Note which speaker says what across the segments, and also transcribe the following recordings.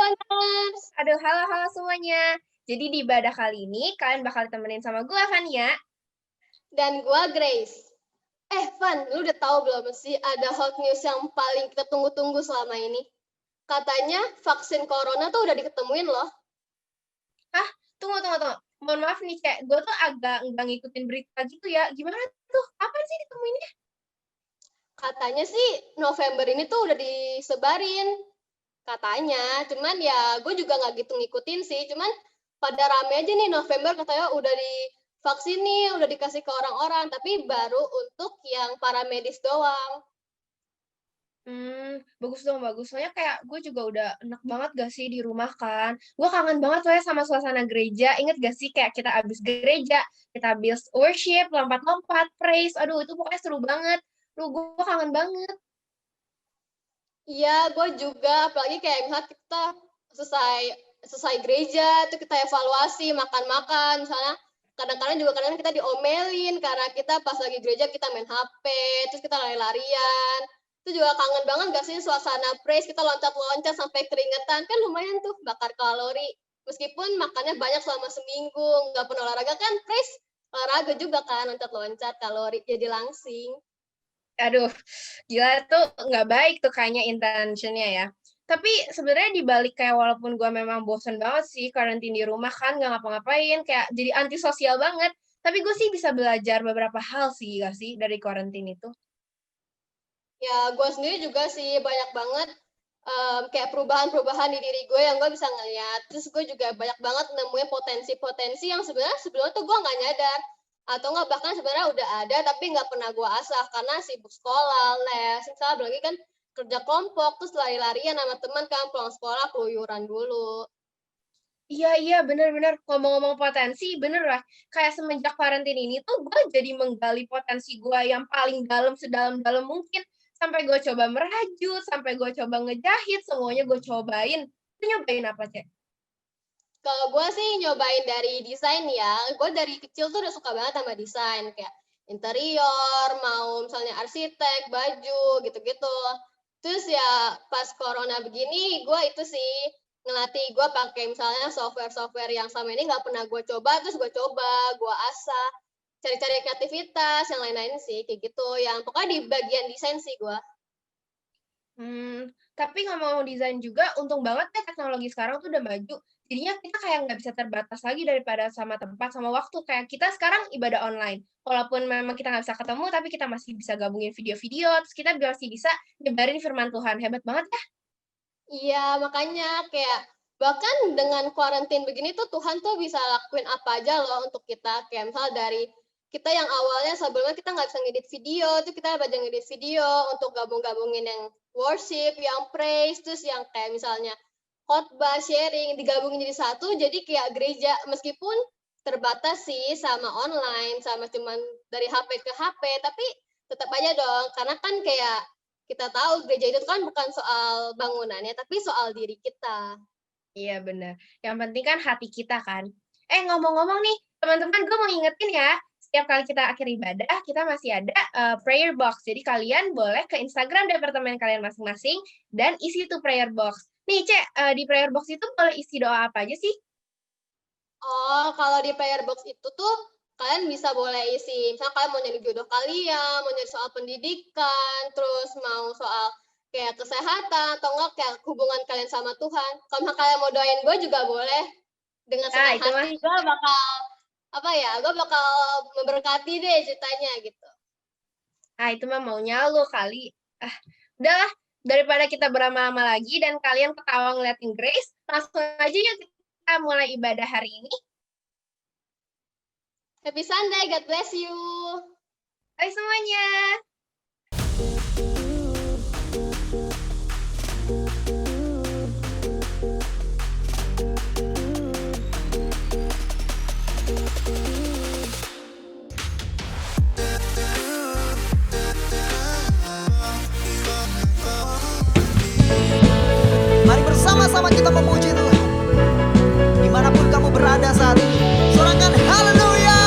Speaker 1: Boners.
Speaker 2: Aduh, halo semuanya. Jadi di ibadah kali ini kalian bakal ditemenin sama gue, Fania.
Speaker 1: Dan gua Grace. Van, lu udah tahu belum sih ada hot news yang paling kita tunggu-tunggu selama ini? Katanya vaksin corona tuh udah diketemuin loh.
Speaker 2: Hah? Tunggu. Mohon maaf nih, Cek. Gue tuh agak nggak ngikutin berita gitu ya. Gimana tuh? Kapan sih ditemuinnya?
Speaker 1: Katanya sih November ini tuh udah disebarin. Katanya, cuman ya gue juga nggak gitu ngikutin sih. Cuman pada rame aja nih November katanya udah divaksin nih, udah dikasih ke orang-orang. Tapi baru untuk yang para medis doang.
Speaker 2: Bagus dong, bagus. Soalnya kayak gue juga udah enak banget gak sih di rumah kan. Gue kangen banget soalnya sama suasana gereja. Ingat gak sih kayak kita abis gereja, kita abis worship, lompat-lompat, praise. Aduh, itu pokoknya seru banget. Gue kangen banget.
Speaker 1: Iya, gue juga. Apalagi kayak misalnya kita selesai gereja, tuh kita evaluasi, makan-makan. Misalnya kadang-kadang juga kadang kita diomelin karena kita pas lagi gereja kita main HP, terus kita lari-larian. Itu juga kangen banget gak sih suasana praise, kita loncat-loncat sampai keringetan. Kan lumayan tuh bakar kalori. Meskipun makannya banyak selama seminggu, nggak pernah olahraga kan praise. Olahraga juga kan, loncat-loncat, kalori jadi langsing.
Speaker 2: Aduh, gila tuh nggak baik tuh kayaknya intentionnya ya. Tapi sebenarnya dibalik kayak walaupun gue memang bosen banget sih karantin di rumah kan nggak ngapa-ngapain kayak jadi antisosial banget. Tapi gue sih bisa belajar beberapa hal sih gak sih dari karantin itu.
Speaker 1: Ya, gue sendiri juga sih banyak banget kayak perubahan-perubahan di diri gue yang gue bisa ngeliat. Terus gue juga banyak banget nemuin potensi-potensi yang sebenarnya sebelumnya tuh gue nggak nyadar. Atau nggak bahkan sebenarnya udah ada tapi nggak pernah gue asah karena sibuk sekolah, les, misalnya apalagi kan kerja kelompok, terus lari-larian sama teman kan pulang sekolah keluyuran dulu.
Speaker 2: Iya, bener-bener. Ngomong-ngomong potensi, bener lah. Kayak semenjak karantin ini tuh gue jadi menggali potensi gue yang paling dalam, sedalam-dalam mungkin. Sampai gue coba merajut, sampai gue coba ngejahit, semuanya gue cobain. Itu nyobain apa, Cek?
Speaker 1: Kalau gue sih nyobain dari desain ya, gue dari kecil tuh udah suka banget sama desain, kayak interior, mau misalnya arsitek, baju, gitu-gitu. Terus ya pas corona begini, gue itu sih ngelatih gue pakai misalnya software-software yang sama ini nggak pernah gue coba, terus gue coba, gue asah, cari-cari kreativitas, yang lain-lain sih, kayak gitu. Yang pokoknya di bagian desain sih gue.
Speaker 2: Tapi ngomong desain juga, untung banget ya teknologi sekarang tuh udah maju. Jadinya kita kayak nggak bisa terbatas lagi daripada sama tempat, sama waktu. Kayak kita sekarang ibadah online. Walaupun memang kita nggak bisa ketemu, tapi kita masih bisa gabungin video-video, terus kita masih bisa nyebarin firman Tuhan. Hebat banget ya.
Speaker 1: Iya, makanya kayak bahkan dengan kuarantin begini tuh Tuhan tuh bisa lakuin apa aja loh untuk kita. Kayak misal dari kita yang awalnya sebelumnya kita nggak bisa ngedit video, tuh kita belajar ngedit video untuk gabung-gabungin yang worship, yang praise, terus yang kayak misalnya khotbah, sharing, digabungin jadi satu, jadi kayak gereja meskipun terbatas sih sama online, sama cuman dari HP ke HP, tapi tetap aja dong, karena kan kayak kita tahu gereja itu kan bukan soal bangunannya, tapi soal diri kita.
Speaker 2: Iya bener. Yang penting kan hati kita kan. Ngomong-ngomong nih, teman-teman gue mau ingetin ya, setiap kali kita akhir ibadah, kita masih ada prayer box. Jadi kalian boleh ke Instagram departemen kalian masing-masing dan isi tuh prayer box. Nih, Cek, di prayer box itu boleh isi doa apa aja sih?
Speaker 1: Oh, kalau di prayer box itu tuh kalian bisa boleh isi, misalnya kalian mau nyari jodoh kalian, mau nyari soal pendidikan, terus mau soal kayak kesehatan, atau enggak kayak hubungan kalian sama Tuhan. Kalau misalnya kalian mau doain gue juga boleh. Dengan
Speaker 2: Ah,
Speaker 1: senang
Speaker 2: itu mah.
Speaker 1: hati gue bakal, gue bakal memberkati deh ceritanya gitu.
Speaker 2: Itu mah maunya lu kali. Udahlah, daripada kita berlama-lama lagi dan kalian ketawa ngeliatin Grace, langsung aja yuk kita mulai ibadah hari ini.
Speaker 1: Happy Sunday, God bless you.
Speaker 2: Hai semuanya.
Speaker 3: Mari bersama-sama kita memuji Tuhan. Dimanapun kamu berada saat ini, sorakan haleluya.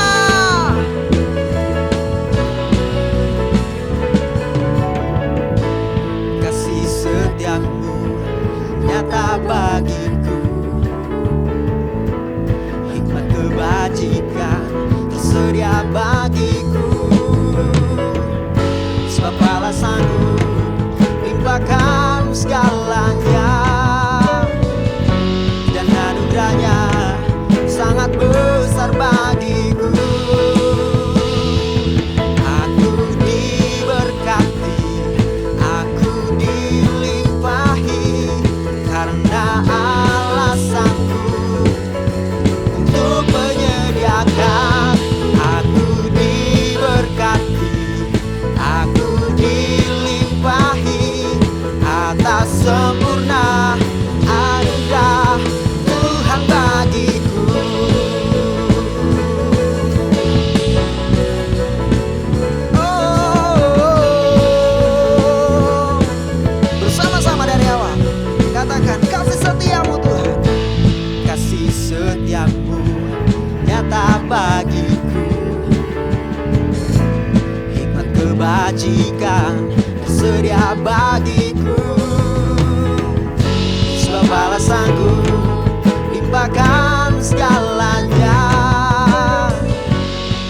Speaker 3: Kasih setiamu nyata bagi tersedia bagiku. Sebab Allah sanggup limpahkan segalanya, dan anugerahnya sangat besar bagiku. Aku diberkati, aku dilimpahi, karena Allah sanggup untuk menyediakan. Aku diberkati, aku dilimpahi atas sempurna anugerah Tuhan bagiku. Oh, bersama-sama dari awal katakan, kasih setiamu Tuhan, kasih setiamu nyata bagiku. Hikmat kebajikan tersedia bagiku. Sebab Allah sanggup limpahkan segalanya,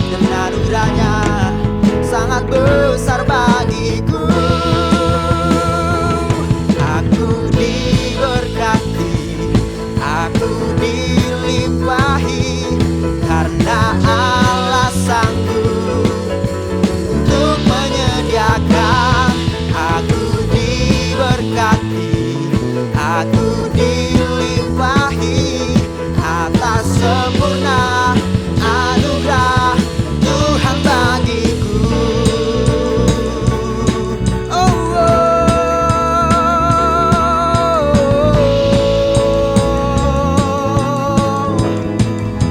Speaker 3: dan anugerahnya sangat besar bagiku. Aku diberkati, aku dilimpahi, karena Allah sanggup untuk menyediakan. Aku diberkati, aku dilimpahi atas sempurna anugerah Tuhan bagiku. Oh,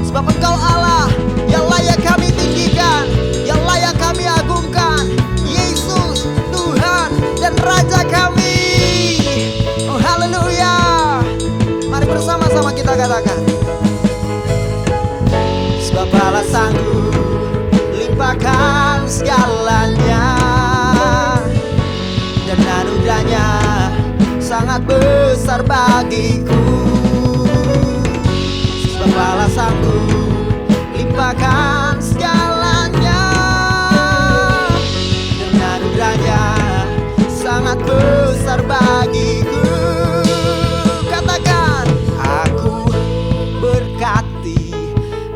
Speaker 3: sebab Engkau Allah yang layak kami tinggikan, yang layak kami agungkan. Yesus Tuhan dan Raja kami. Oh haleluya. Mari bersama-sama kita katakan, sebab Allah sanggup limpahkan segalanya, dan anugerahnya sangat besar bagiku. Sebab Allah sanggup limpahkan segalanya, dan anugerahnya sangat besar bagiku. Katakan, aku berkati,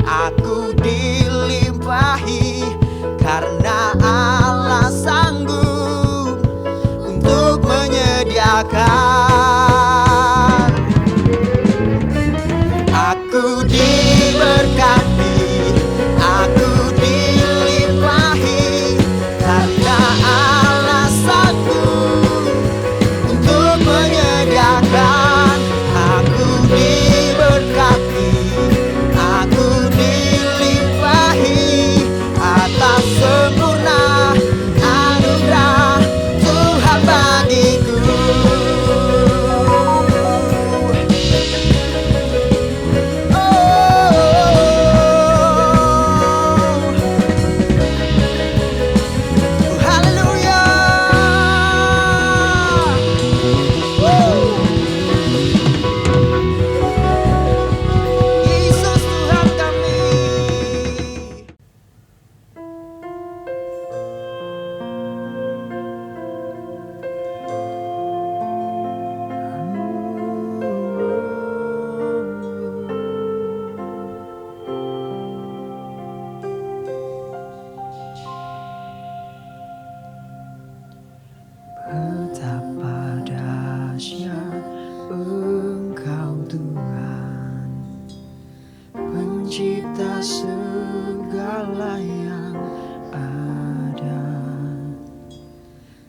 Speaker 3: aku dilimpahi, karena Allah sanggup untuk menyediakan. Aku diberkati, aku dilimpahi, karena Allah sanggup untuk menyediakan. Aku diberkati, aku dilimpahi atas sempurna anugerah Tuhan bagiku. Haleluya. Yesus Tuhan kami. Betapa dahsyat Engkau Tuhan, pencipta segala yang ada,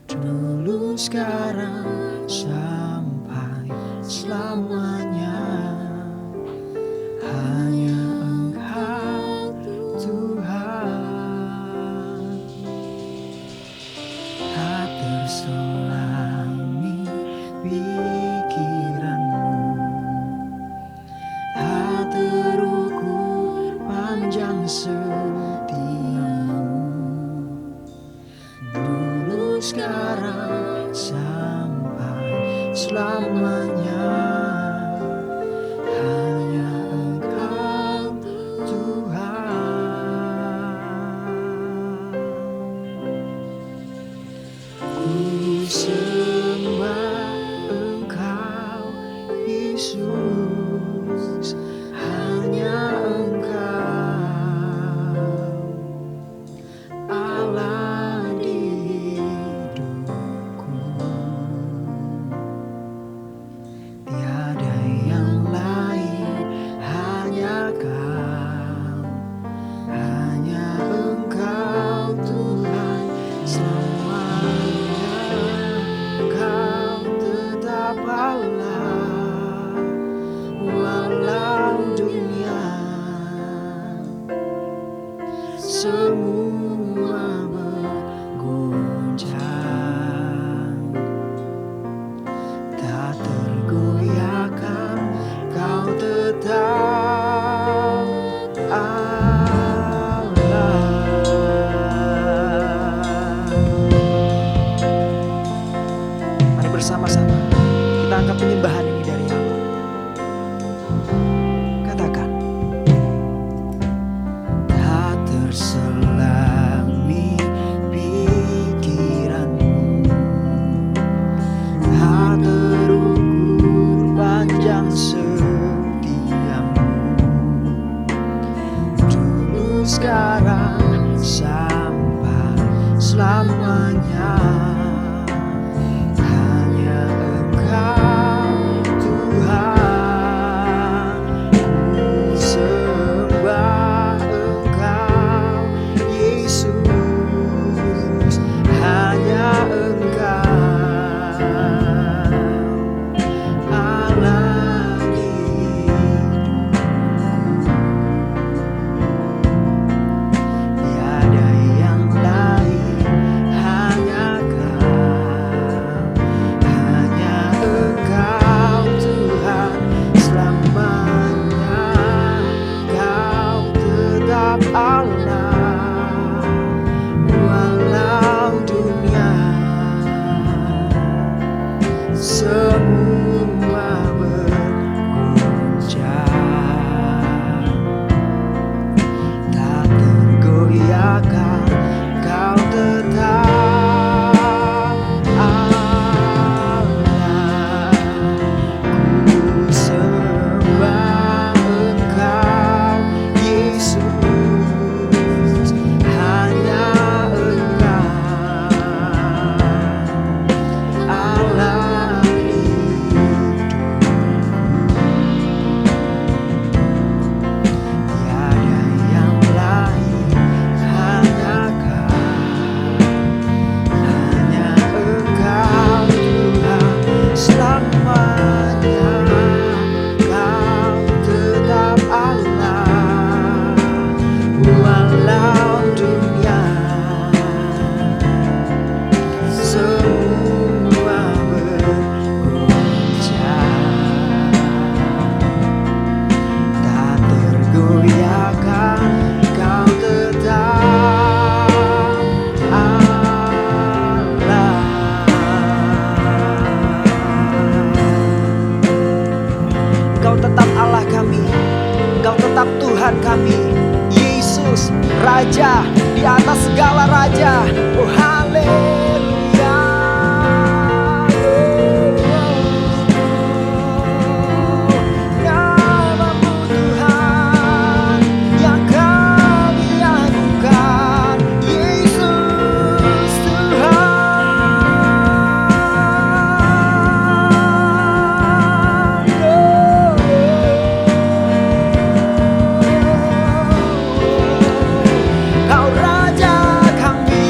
Speaker 3: dulu sekarang sampai selamanya. Hanya Engkau Tuhan. Tak terselami pikiranmu, tak terukur panjang setiamu. Dulu sekarang sampai selamanya. Yesus, hanya Engkau Allah di hidupku. Tiada yang lain, hanya Kau, hanya Engkau Tuhan selamanya. Kau tetap Allah walau dunia semua bergoncang, tak tergoyahkan. Kau tetap Allah. Mari bersama-sama kita angkat penyembahan ini dari Allah. Katakan, tak terselami pikiranmu, tak terukur panjang setiamu. Dulu, sekarang, sampai selamanya. Hanya Engkau Tuhan, ku sembah Engkau Yesus, hanya Engkau Allah di hidupku. Tiada yang lain, hanya Kau, hanya Engkau Tuhan selamanya. Kau tetap Allah walau dunia semua bergoncang, tak tergoyahkan. Kau tetap Allah. Ku sembah Engkau Yesus, hanya Engkau Allah di hidupku. Tiada yang lain, hanya Kau, hanya Engkau Tuhan selamanya. Kau tetap Allah walau dunia semua bergoncang, tak tergoyahkan. Kau tetap Allah. Kau tetap Allah kami, Kau tetap Tuhan kami. Yesus, Raja di atas segala raja. Oh haleluya. Namamu Tuhan yang kami agukan. Yesus Tuhan. Kau Raja kami,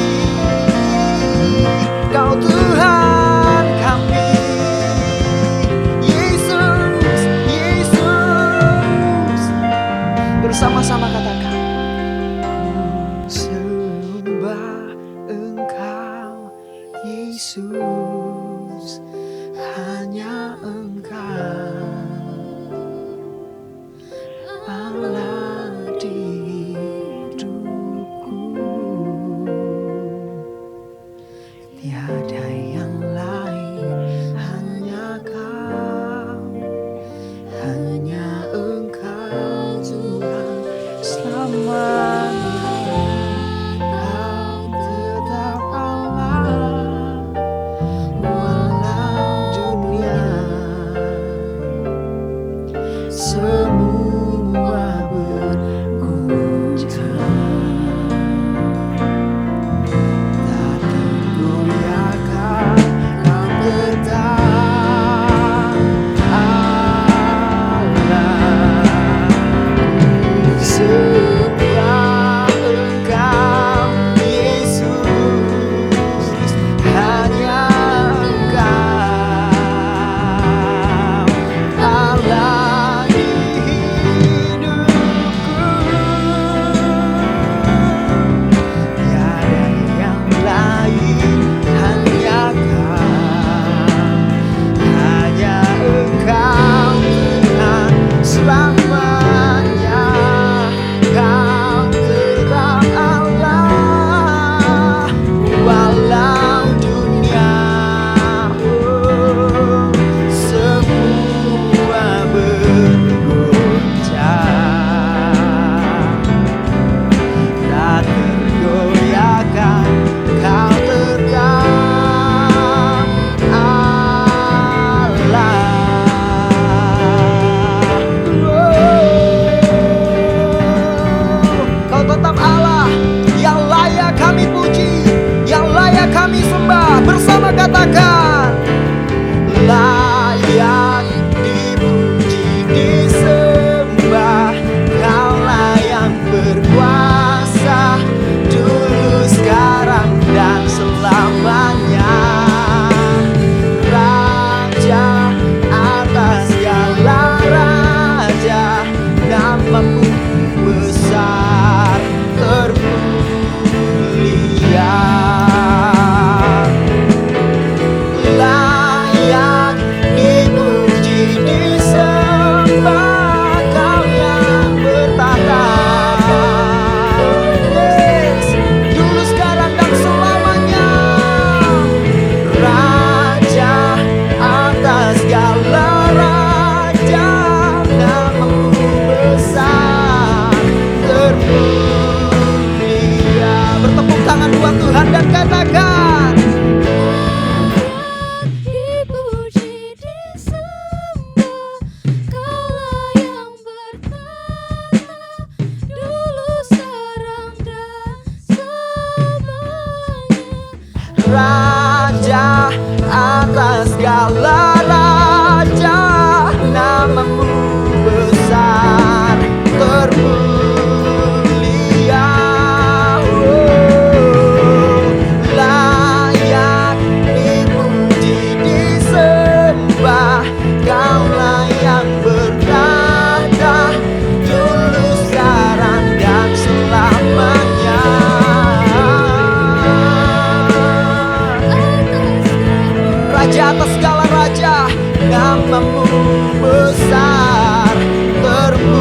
Speaker 3: besar, termulia.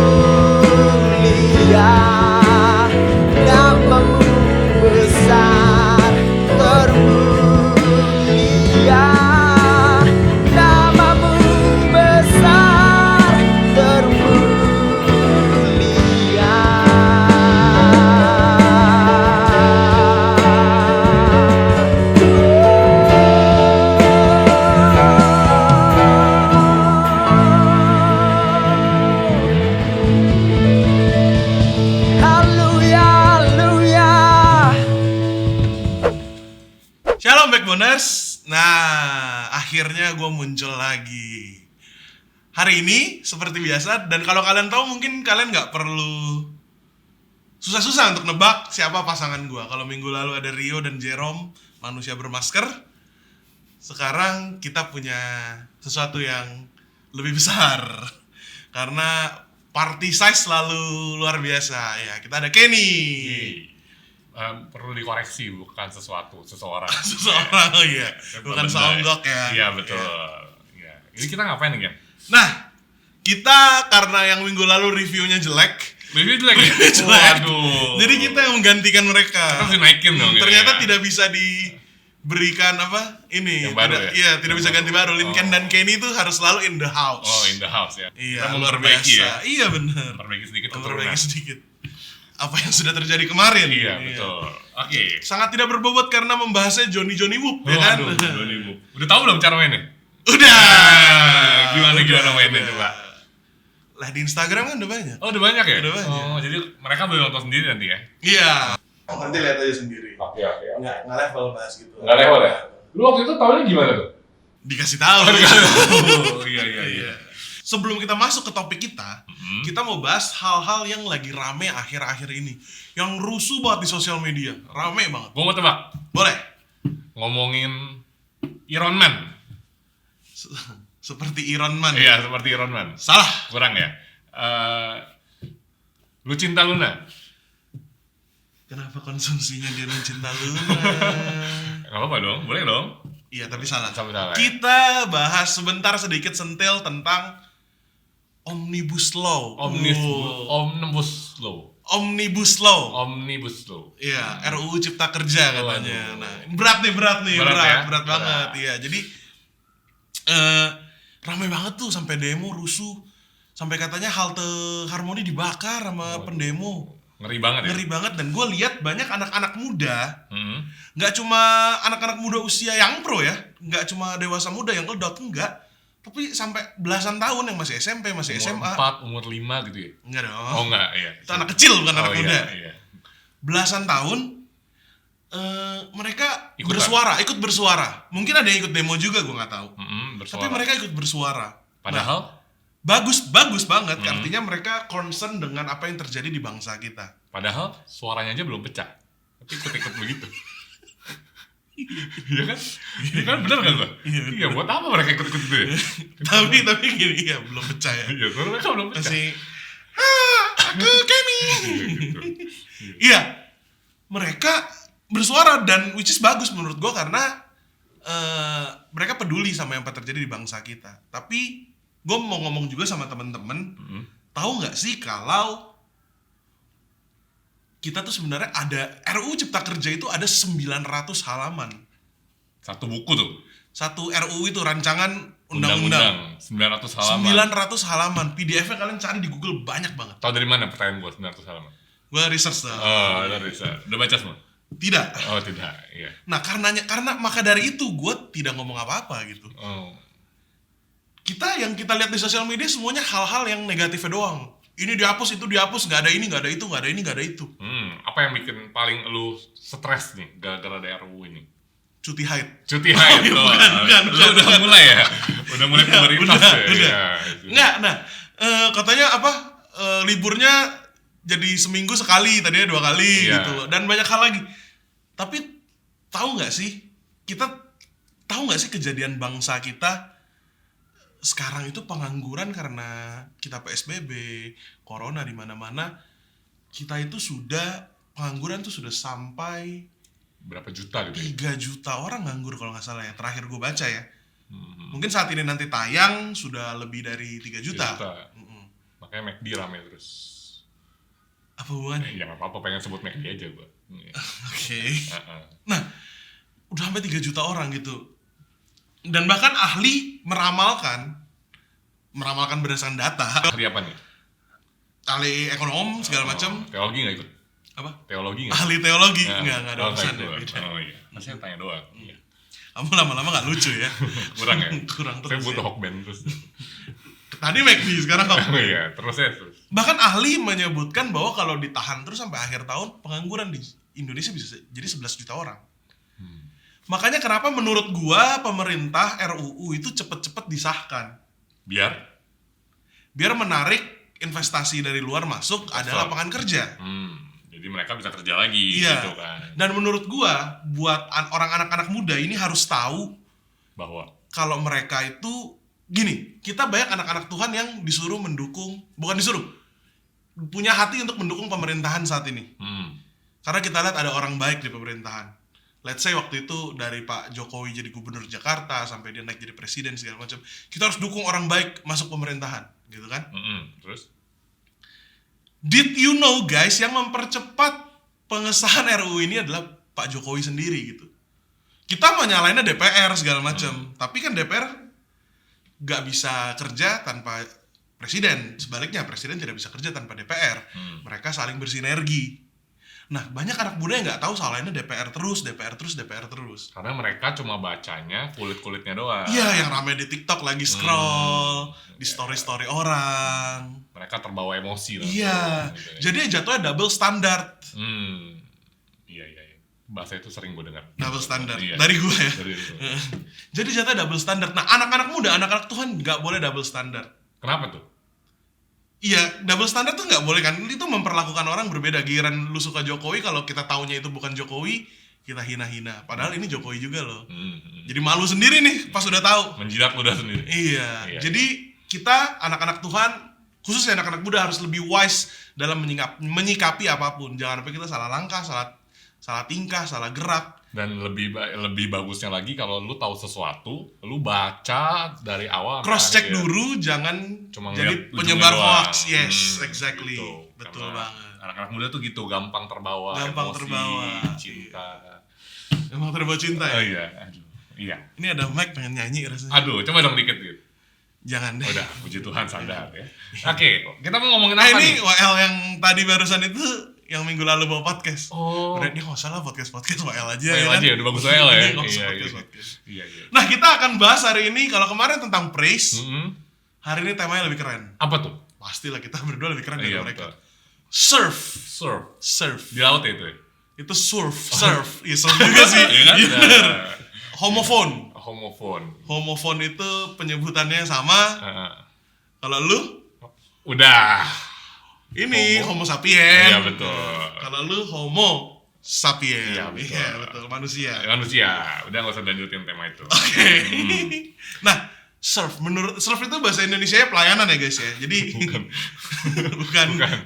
Speaker 3: Namamu besar, termulia. Namamu besar, termulia. Haleluya, haleluya.
Speaker 4: Shalom Backboners. Nah, akhirnya gue muncul lagi hari ini seperti biasa. Dan kalau kalian tahu, mungkin kalian nggak perlu susah-susah untuk nebak siapa pasangan gue. Kalau minggu lalu ada Rio dan Jerome, manusia bermasker. Sekarang kita punya sesuatu yang lebih besar karena party size selalu luar biasa. Ya, kita ada Kenny.
Speaker 5: Perlu dikoreksi, bukan seseorang.
Speaker 4: Seseorang, oh iya, bukan
Speaker 5: Bener.
Speaker 4: seonggok ya.
Speaker 5: Iya betul. Iya. Ini kita ngapain nih, Gen?
Speaker 4: Nah, kita karena yang minggu lalu reviewnya jelek,
Speaker 5: Review jelek ya?
Speaker 4: jelek.
Speaker 5: Waduh.
Speaker 4: Jadi kita yang menggantikan mereka.
Speaker 5: Kita harus dinaikin dong. gitu
Speaker 4: Ternyata
Speaker 5: ya.
Speaker 4: tidak bisa diberikan apa? Ini.
Speaker 5: Yang baru
Speaker 4: tidak,
Speaker 5: ya?
Speaker 4: Iya, tidak bisa ganti baru. Lincoln
Speaker 5: Oh.
Speaker 4: dan Kenny itu harus selalu in the house.
Speaker 5: Oh, in the house ya.
Speaker 4: Iya,
Speaker 5: Kita
Speaker 4: luar
Speaker 5: memperbaiki
Speaker 4: biasa.
Speaker 5: ya.
Speaker 4: Iya benar.
Speaker 5: Memperbaiki sedikit
Speaker 4: Memperbaiki
Speaker 5: keturunan.
Speaker 4: sedikit. Apa yang sudah terjadi kemarin?
Speaker 5: Iya, betul. Oke.
Speaker 4: Sangat tidak berbobot karena membahasnya Johnny Whoop, ya kan?
Speaker 5: Waduh, 2000. Udah tahu belum cara mainnya?
Speaker 4: Udah.
Speaker 5: Gimana mainnya coba?
Speaker 4: Lah di Instagram kan udah banyak.
Speaker 5: Oh, udah banyak ya?
Speaker 4: Udah banyak.
Speaker 5: Oh, jadi mereka boleh nonton sendiri nanti ya?
Speaker 4: Iya. Nanti lihat aja sendiri.
Speaker 5: Oke.
Speaker 4: Nggak level bahas gitu.
Speaker 5: Nggak level ya? Lu waktu itu tahunya gimana tuh?
Speaker 4: Dikasih tahu.
Speaker 5: Oh, iya.
Speaker 4: Sebelum kita masuk ke topik kita, kita mau bahas hal-hal yang lagi rame akhir-akhir ini. Yang rusuh banget di sosial media. Rame banget.
Speaker 5: Gua mau tebak.
Speaker 4: Boleh?
Speaker 5: Ngomongin Iron Man.
Speaker 4: Seperti Iron Man.
Speaker 5: Iya, seperti Iron Man.
Speaker 4: Salah.
Speaker 5: Kurang ya? Lu cinta Luna?
Speaker 4: Kenapa konsumsinya dia mencinta Luna?
Speaker 5: Gak apa-apa dong, boleh dong.
Speaker 4: Iya, tapi salah.
Speaker 5: Sampai salah ya?
Speaker 4: Kita bahas sebentar sedikit sentil tentang Omnibus Law.
Speaker 5: Omnibus Law.
Speaker 4: Omnibus Law.
Speaker 5: Omnibus Law.
Speaker 4: Iya, RUU Cipta Kerja katanya.
Speaker 5: Waduh.
Speaker 4: Nah, berat
Speaker 5: ya?
Speaker 4: banget. Iya, jadi ramai banget tuh sampai demo rusuh. Sampai katanya halte Harmoni dibakar sama
Speaker 5: Waduh.
Speaker 4: pendemo.
Speaker 5: Ngeri banget ya?
Speaker 4: Ngeri banget, dan gue lihat banyak anak-anak muda,
Speaker 5: Hmm.
Speaker 4: nggak cuma anak-anak muda usia yang pro ya, nggak cuma dewasa muda yang ngedot, enggak. Tapi sampai belasan tahun yang masih SMP, masih SMA.
Speaker 5: Umur 4, umur 5 gitu ya?
Speaker 4: Enggak dong.
Speaker 5: Oh enggak, iya.
Speaker 4: Itu anak kecil bukan anak muda.
Speaker 5: Iya.
Speaker 4: Belasan tahun mereka
Speaker 5: Ikutan.
Speaker 4: ikut bersuara. Mungkin ada yang ikut demo juga, gue nggak tahu.
Speaker 5: Bersuara.
Speaker 4: Tapi mereka ikut bersuara.
Speaker 5: Padahal?
Speaker 4: Nah, bagus banget. Artinya mereka concern dengan apa yang terjadi di bangsa kita.
Speaker 5: Padahal suaranya aja belum pecah. Tapi ikut-ikut begitu. Iya kan? Iya kan, bener kan gua? Iya, buat apa mereka ikut-ikut gitu ya?
Speaker 4: tapi gini, ya belum pecah ya.
Speaker 5: Iya, suara mereka belum pecah.
Speaker 4: Masih aku Kenny.
Speaker 5: Iya, gitu.
Speaker 4: Iya. Mereka bersuara, dan which is bagus menurut gua karena mereka peduli sama yang terjadi di bangsa kita. Tapi gue mau ngomong juga sama temen-temen, tahu nggak sih kalau kita tuh sebenarnya ada RUU Cipta Kerja itu ada 900 halaman.
Speaker 5: Satu buku tuh.
Speaker 4: Satu RUU itu rancangan undang-undang.
Speaker 5: 900 halaman.
Speaker 4: 900 halaman. PDF-nya kalian cari di Google banyak banget.
Speaker 5: Tahu dari mana pertanyaan gua 900 halaman?
Speaker 4: Gue research tuh.
Speaker 5: Oh, udah bisa. Udah baca semua?
Speaker 4: Tidak.
Speaker 5: Oh, tidak. Iya.
Speaker 4: Nah, karena maka dari itu gue tidak ngomong apa-apa gitu.
Speaker 5: Oh.
Speaker 4: Yang kita lihat di sosial media semuanya hal-hal yang negatifnya doang. Ini dihapus, itu dihapus, nggak ada ini, nggak ada itu, nggak ada ini, nggak ada itu.
Speaker 5: Apa yang bikin paling lu stres nih gara-gara ada RUU ini?
Speaker 4: Cuti haid.
Speaker 5: Cuti haid.
Speaker 4: Oh, bukan,
Speaker 5: Lu udah mulai ya? Udah mulai pemerintah ya?
Speaker 4: udah.
Speaker 5: Iya, itu.
Speaker 4: Nggak, nah katanya apa? Liburnya jadi seminggu sekali, tadinya 2 kali
Speaker 5: Iya.
Speaker 4: gitu loh. Dan banyak hal lagi. Tapi tahu nggak sih? Tahu nggak sih kejadian bangsa kita sekarang itu pengangguran karena kita PSBB, corona di mana-mana. Kita itu pengangguran tuh sudah sampai
Speaker 5: Berapa juta gitu ya?
Speaker 4: 3 juta orang nganggur kalau nggak salah ya. Terakhir gue baca ya. Mungkin saat ini nanti tayang sudah lebih dari 3 juta.
Speaker 5: Makanya McD rame terus.
Speaker 4: Apa hubungannya?
Speaker 5: Ya nggak apa-apa, pengen sebut McD aja gue.
Speaker 4: Oke. Nah, udah sampai 3 juta orang gitu. Dan bahkan ahli meramalkan berdasarkan data.
Speaker 5: Ahli apa nih?
Speaker 4: Ahli ekonom segala macam.
Speaker 5: Teologi nggak ikut?
Speaker 4: Apa?
Speaker 5: Teologi nggak?
Speaker 4: Ahli teologi
Speaker 5: Ya.
Speaker 4: nggak ada urusan ya.
Speaker 5: Oh iya, masih tanya doang. Iya.
Speaker 4: Kamu lama-lama nggak lucu ya.
Speaker 5: Kurang ya?
Speaker 4: Kurang
Speaker 5: Saya
Speaker 4: terus.
Speaker 5: butuh
Speaker 4: Ya.
Speaker 5: Hokben terus.
Speaker 4: Tadi McD, sekarang
Speaker 5: Oh
Speaker 4: kamu.
Speaker 5: iya, terus.
Speaker 4: Bahkan ahli menyebutkan bahwa kalau ditahan terus sampai akhir tahun, pengangguran di Indonesia bisa jadi 11 juta orang. Makanya kenapa menurut gua pemerintah RUU itu cepet-cepet disahkan. Biar menarik investasi dari luar masuk ada lapangan kerja.
Speaker 5: Jadi mereka bisa kerja lagi
Speaker 4: Iya.
Speaker 5: gitu kan.
Speaker 4: Dan menurut gua buat orang anak-anak muda ini harus tahu
Speaker 5: Bahwa
Speaker 4: kalau mereka itu gini, kita banyak anak-anak Tuhan yang disuruh mendukung, bukan disuruh, punya hati untuk mendukung pemerintahan saat ini. Karena kita lihat ada orang baik di pemerintahan. Let's say waktu itu dari Pak Jokowi jadi gubernur Jakarta sampai dia naik jadi presiden segala macam. Kita harus dukung orang baik masuk pemerintahan, gitu kan?
Speaker 5: Terus?
Speaker 4: Did you know guys, yang mempercepat pengesahan RUU ini adalah Pak Jokowi sendiri gitu. Kita mau nyalainnya DPR segala macam, tapi kan DPR gak bisa kerja tanpa presiden. Sebaliknya presiden tidak bisa kerja tanpa DPR. Mereka saling bersinergi. Nah, banyak anak muda yang nggak tahu salahnya DPR terus.
Speaker 5: Karena mereka cuma bacanya kulit-kulitnya doang.
Speaker 4: Iya, yang ramai di TikTok lagi scroll, di story-story orang.
Speaker 5: Mereka terbawa emosi lah.
Speaker 4: Iya,
Speaker 5: Gitu ya.
Speaker 4: jadi jatuhnya double standard.
Speaker 5: Iya. Bahasa itu sering gue dengar.
Speaker 4: Double standard,
Speaker 5: Iya.
Speaker 4: dari gue ya.
Speaker 5: Dari itu.
Speaker 4: Jadi jatuhnya double standard. Nah, anak-anak muda, anak-anak Tuhan nggak boleh double standard.
Speaker 5: Kenapa tuh?
Speaker 4: Iya, double standard tuh nggak boleh kan? Itu memperlakukan orang berbeda. Giliran lu suka Jokowi, kalau kita taunya itu bukan Jokowi, kita hina-hina. Padahal ini Jokowi juga loh. Jadi malu sendiri nih pas udah tahu.
Speaker 5: Menjilat ludah sendiri.
Speaker 4: Iya.
Speaker 5: Iya.
Speaker 4: Jadi kita anak-anak Tuhan, khususnya anak-anak muda harus lebih wise dalam menyikapi apapun. Jangan sampai kita salah langkah, salah tingkah, salah gerak.
Speaker 5: Dan lebih bagusnya lagi kalau lu tahu sesuatu, lu baca dari awal.
Speaker 4: Cross check
Speaker 5: ya.
Speaker 4: dulu, jangan
Speaker 5: Cuma
Speaker 4: jadi
Speaker 5: ngeliat
Speaker 4: penyebar
Speaker 5: ujungnya doang.
Speaker 4: hoax. Yes, exactly.
Speaker 5: Gitu.
Speaker 4: Betul
Speaker 5: Karena
Speaker 4: banget.
Speaker 5: Anak-anak muda tuh gitu, gampang terbawa emosi, cinta.
Speaker 4: Emang terbawa cinta ya?
Speaker 5: Oh iya, aduh. Iya.
Speaker 4: Ini ada mic pengen nyanyi rasanya.
Speaker 5: Aduh, coba dong dikit gitu.
Speaker 4: Jangan deh.
Speaker 5: Udah, puji Tuhan sadar ya. Oke, kita mau ngomongin
Speaker 4: Nah
Speaker 5: apa
Speaker 4: ini
Speaker 5: nih?
Speaker 4: WL yang tadi barusan itu yang minggu lalu bawa podcast.
Speaker 5: Oh.
Speaker 4: Udah, dia nggak usah lah podcast WL aja.
Speaker 5: WL
Speaker 4: kan?
Speaker 5: aja, udah bagus WL ya.
Speaker 4: Nggak usah
Speaker 5: Iya.
Speaker 4: podcast.
Speaker 5: Iya.
Speaker 4: Nah kita akan bahas hari ini, kalau kemarin tentang praise,
Speaker 5: Mm-mm.
Speaker 4: hari ini temanya lebih keren.
Speaker 5: Apa tuh?
Speaker 4: Pastilah kita berdua lebih keren dari
Speaker 5: Iya,
Speaker 4: mereka.
Speaker 5: betul.
Speaker 4: Surf.
Speaker 5: Surf. Di laut ya itu ya?
Speaker 4: Itu surf. Iya surf juga sih.
Speaker 5: Iya kan?
Speaker 4: Iya, bener. Homophone. Homophone itu penyebutannya sama. Kalau lu?
Speaker 5: Udah.
Speaker 4: Ini Homo sapien.
Speaker 5: Iya betul.
Speaker 4: Kalau lu Homo sapien.
Speaker 5: Iya, betul.
Speaker 4: Iya, betul. Manusia.
Speaker 5: Manusia. Udah nggak usah lanjutin tema itu.
Speaker 4: Oke. Nah, surf itu bahasa Indonesianya pelayanan ya guys ya. Jadi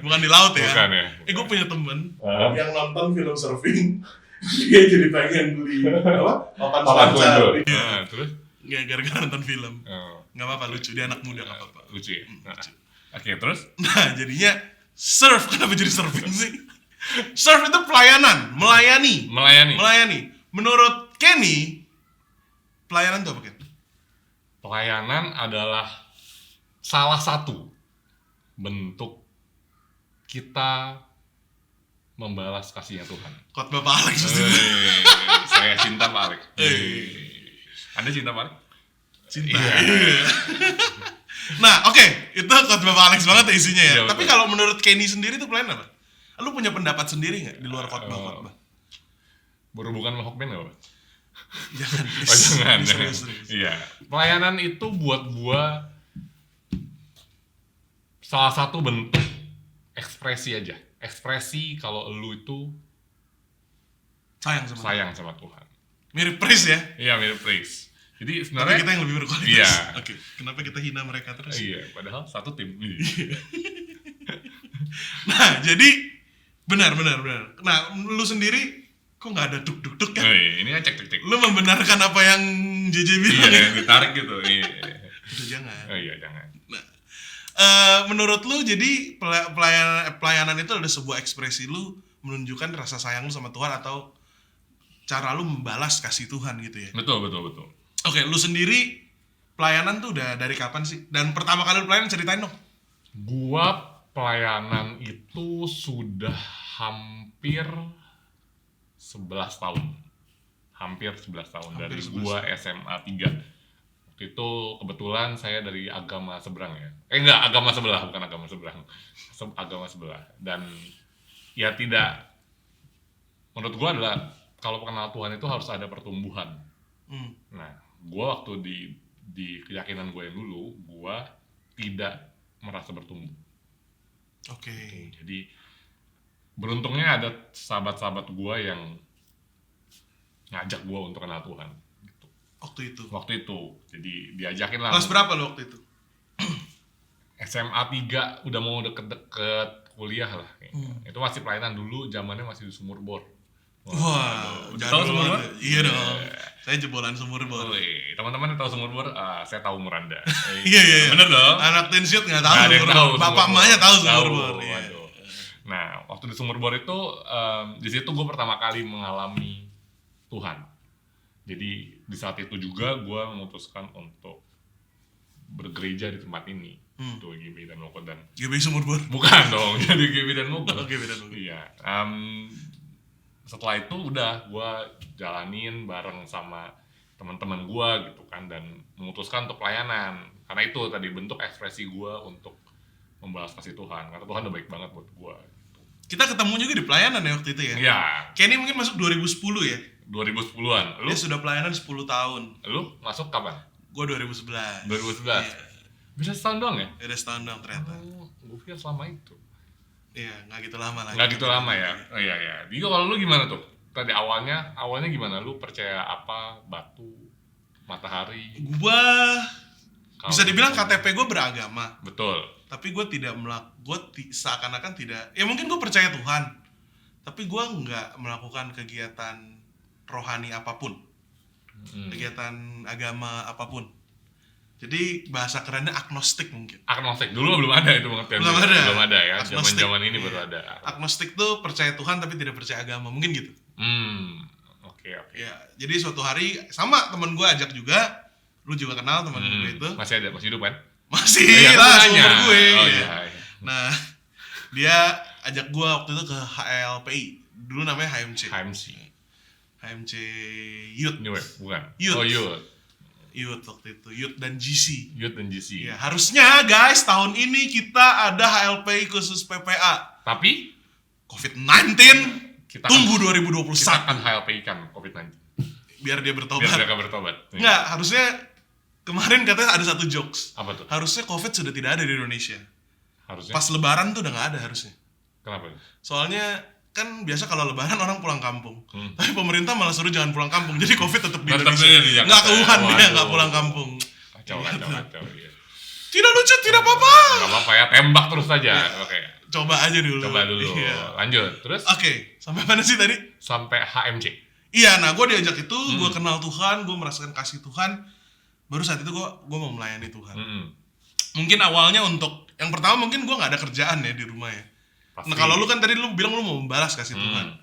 Speaker 4: bukan di laut ya.
Speaker 5: Bukan ya.
Speaker 4: Gue punya temen yang nonton film surfing. Dia jadi pengen beli apa? Papan selancar. Iya.
Speaker 5: Terus?
Speaker 4: Gara-gara nonton film.
Speaker 5: Oh.
Speaker 4: Nggak apa-apa, lucu. Dia anak muda, nggak apa-apa.
Speaker 5: Lucu ya?
Speaker 4: Lucu.
Speaker 5: Oke, terus?
Speaker 4: Nah, jadinya surf. Kenapa jadi surfing sih? Surf itu pelayanan, melayani. Menurut Kenny, pelayanan itu apa, Ken?
Speaker 5: Pelayanan adalah salah satu bentuk kita membalas kasihnya Tuhan.
Speaker 4: Khotbah Pak Alex pasti.
Speaker 5: Saya cinta Pak Alex. Anda cinta Pak Alex?
Speaker 4: Cinta.
Speaker 5: Iya.
Speaker 4: Nah, oke, itu khotbah Pak Alex banget ya isinya ya.
Speaker 5: Iya,
Speaker 4: Tapi
Speaker 5: betul.
Speaker 4: kalau menurut Kenny sendiri itu pelayanan apa? Lu punya pendapat sendiri nggak di luar khotbah?
Speaker 5: Berhubungan sama Hokben nggak, Pak?
Speaker 4: Jangan,
Speaker 5: Oh,
Speaker 4: please.
Speaker 5: jangan.
Speaker 4: Serius.
Speaker 5: Iya. Pelayanan itu buat gua salah satu bentuk ekspresi aja. Ekspresi kalau lu itu sayang sama Tuhan.
Speaker 4: Mirip praise ya.
Speaker 5: Iya, mirip praise. Jadi
Speaker 4: Tapi
Speaker 5: sebenarnya
Speaker 4: kita yang lebih berkualitas.
Speaker 5: Iya.
Speaker 4: Oke, kenapa kita hina mereka terus?
Speaker 5: iya, padahal satu tim.
Speaker 4: Nah, jadi benar. Nah, lu sendiri kok nggak ada duk-duk-duk kan?
Speaker 5: Ini kan cek.
Speaker 4: Lu membenarkan apa yang JJ bilang
Speaker 5: Iya,
Speaker 4: ya?
Speaker 5: yang ditarik gitu. Iya.
Speaker 4: Udah jangan.
Speaker 5: Oh iya, jangan.
Speaker 4: Menurut lu jadi pelayanan itu ada sebuah ekspresi lu menunjukkan rasa sayang lu sama Tuhan atau cara lu membalas kasih Tuhan gitu ya?
Speaker 5: Betul.
Speaker 4: Oke, lu sendiri pelayanan tuh udah dari kapan sih? Dan pertama kali lu pelayanan ceritain dong.
Speaker 5: Gua pelayanan itu sudah hampir 11 tahun. Hampir 11 tahun.
Speaker 4: Hampir
Speaker 5: Dari
Speaker 4: 11.
Speaker 5: gua SMA 3. Waktu itu kebetulan saya dari agama seberang ya. Enggak, agama sebelah, bukan agama seberang. Agama sebelah. Dan ya tidak, menurut gua adalah kalau kenal Tuhan itu harus ada pertumbuhan. Nah, gua waktu di keyakinan gue yang dulu, gua tidak merasa bertumbuh.
Speaker 4: Oke.
Speaker 5: Jadi beruntungnya ada sahabat-sahabat gua yang ngajak gua untuk kenal Tuhan gitu. Waktu itu. Jadi diajakin lah.
Speaker 4: Kelas berapa lu waktu itu?
Speaker 5: SMA 3 udah mau deket-deket kuliah lah. Itu masih pelayanan dulu, zamannya masih di Sumur Bor.
Speaker 4: Wah,
Speaker 5: tahu
Speaker 4: jadul
Speaker 5: Sumur Bor?
Speaker 4: banget. Iya dong. Saya jebolan Sumur Bor.
Speaker 5: Teman-teman yang tahu Sumur Bor, saya tahu Muranda.
Speaker 4: Iya.
Speaker 5: Bener dong?
Speaker 4: Anak Teen Shoot nggak tahu
Speaker 5: Nggak ada yang
Speaker 4: Sumur
Speaker 5: tahu
Speaker 4: Bor.
Speaker 5: Sumur
Speaker 4: Bapak
Speaker 5: Bor.
Speaker 4: emaknya tahu Sumur
Speaker 5: Tahu,
Speaker 4: Bor. Iya.
Speaker 5: waduh. Nah, waktu di Sumur Bor itu, di situ gue pertama kali mengalami Tuhan. Jadi di saat itu juga gue memutuskan untuk bergereja di tempat ini. Itu GB dan Mogot dan
Speaker 4: GBI Sumur Bor.
Speaker 5: bukan dong, jadi GB dan Mogot.
Speaker 4: Oke, beda dong.
Speaker 5: Iya. Setelah itu udah gue jalanin bareng sama teman-teman gue gitu kan, dan memutuskan untuk pelayanan karena itu tadi bentuk ekspresi gue untuk membalas kasih Tuhan karena Tuhan udah baik banget buat gue.
Speaker 4: Kita ketemu juga di pelayanan ya waktu itu ya.
Speaker 5: Iya.
Speaker 4: Kenny mungkin masuk 2010 ya.
Speaker 5: 2010-an. Lu
Speaker 4: Dia sudah pelayanan 10 tahun.
Speaker 5: lu masuk kapan?
Speaker 4: Gua 2011.
Speaker 5: 2011.
Speaker 4: Iya.
Speaker 5: Bisa setahun doang ya?
Speaker 4: Udah setahun dong ternyata.
Speaker 5: Gue pikir selama itu.
Speaker 4: Iya, nggak gitu lama lah.
Speaker 5: Nggak gitu lama ya? Oh iya. Jadi kalau lu gimana tuh? Tadi awalnya gimana? Lu percaya apa? Batu, matahari?
Speaker 4: Gua bisa
Speaker 5: Kalau-
Speaker 4: dibilang KTP gue beragama,
Speaker 5: Betul.
Speaker 4: tapi gue tidak seakan-akan tidak. Ya mungkin gue percaya Tuhan, tapi gue nggak melakukan kegiatan rohani apapun, kegiatan agama apapun. Jadi bahasa kerennya agnostik mungkin.
Speaker 5: Agnostik dulu belum ada itu pengertian.
Speaker 4: Belum ada.
Speaker 5: Ya.
Speaker 4: Agnostik.
Speaker 5: Zaman ini
Speaker 4: Iya.
Speaker 5: baru ada.
Speaker 4: Agnostik tuh percaya Tuhan tapi tidak percaya agama, mungkin gitu.
Speaker 5: Oke.
Speaker 4: Ya, jadi suatu hari sama temen gue ajak juga, lu juga kenal temen gue itu.
Speaker 5: Masih hidup kan?
Speaker 4: Masih
Speaker 5: Iya,
Speaker 4: lah,
Speaker 5: aku nanya.
Speaker 4: seumur gue.
Speaker 5: Oh,
Speaker 4: Iya.
Speaker 5: iya.
Speaker 4: Nah, dia ajak gue waktu itu ke HLPI, dulu namanya HMC. HMC Youth.
Speaker 5: Ini web, bukan?
Speaker 4: Youth.
Speaker 5: Oh, Youth.
Speaker 4: Youth waktu itu, Youth dan GC.
Speaker 5: Youth dan GC.
Speaker 4: Ya, harusnya guys tahun ini kita ada HLPI khusus PPA.
Speaker 5: Tapi
Speaker 4: COVID-19
Speaker 5: kita
Speaker 4: tunggu
Speaker 5: kita
Speaker 4: 2021
Speaker 5: akan HLPI kan COVID-19.
Speaker 4: biar dia
Speaker 5: Biar
Speaker 4: bertobat.
Speaker 5: mereka bertobat. Iya.
Speaker 4: Enggak, harusnya kemarin katanya ada satu jokes.
Speaker 5: Apa tuh?
Speaker 4: Harusnya COVID sudah tidak ada di Indonesia.
Speaker 5: Harusnya.
Speaker 4: Pas lebaran tuh udah nggak ada harusnya.
Speaker 5: Kenapa?
Speaker 4: Soalnya kan biasa kalau lebaran orang pulang kampung. Tapi pemerintah malah suruh jangan pulang kampung. Jadi COVID tetap di
Speaker 5: Tetap
Speaker 4: Indonesia.
Speaker 5: di Jakarta.
Speaker 4: Nggak ke Wuhan dia,
Speaker 5: Waduh.
Speaker 4: nggak pulang kampung.
Speaker 5: Kacau. Iya.
Speaker 4: Tidak lucu, tidak apa-apa.
Speaker 5: Gak apa-apa ya, tembak terus saja. Oke.
Speaker 4: Coba aja dulu.
Speaker 5: Coba dulu.
Speaker 4: Iya.
Speaker 5: Lanjut. Terus
Speaker 4: Oke, sampai mana sih tadi?
Speaker 5: sampai HMC.
Speaker 4: Iya, nah gue diajak itu, gue kenal Tuhan, gue merasakan kasih Tuhan. Baru saat itu gue mau melayani Tuhan. Mungkin awalnya untuk, yang pertama mungkin gue gak ada kerjaan ya di rumah ya.
Speaker 5: Pasti.
Speaker 4: Nah kalau lu kan tadi lu bilang lu mau membalas kasih Tuhan.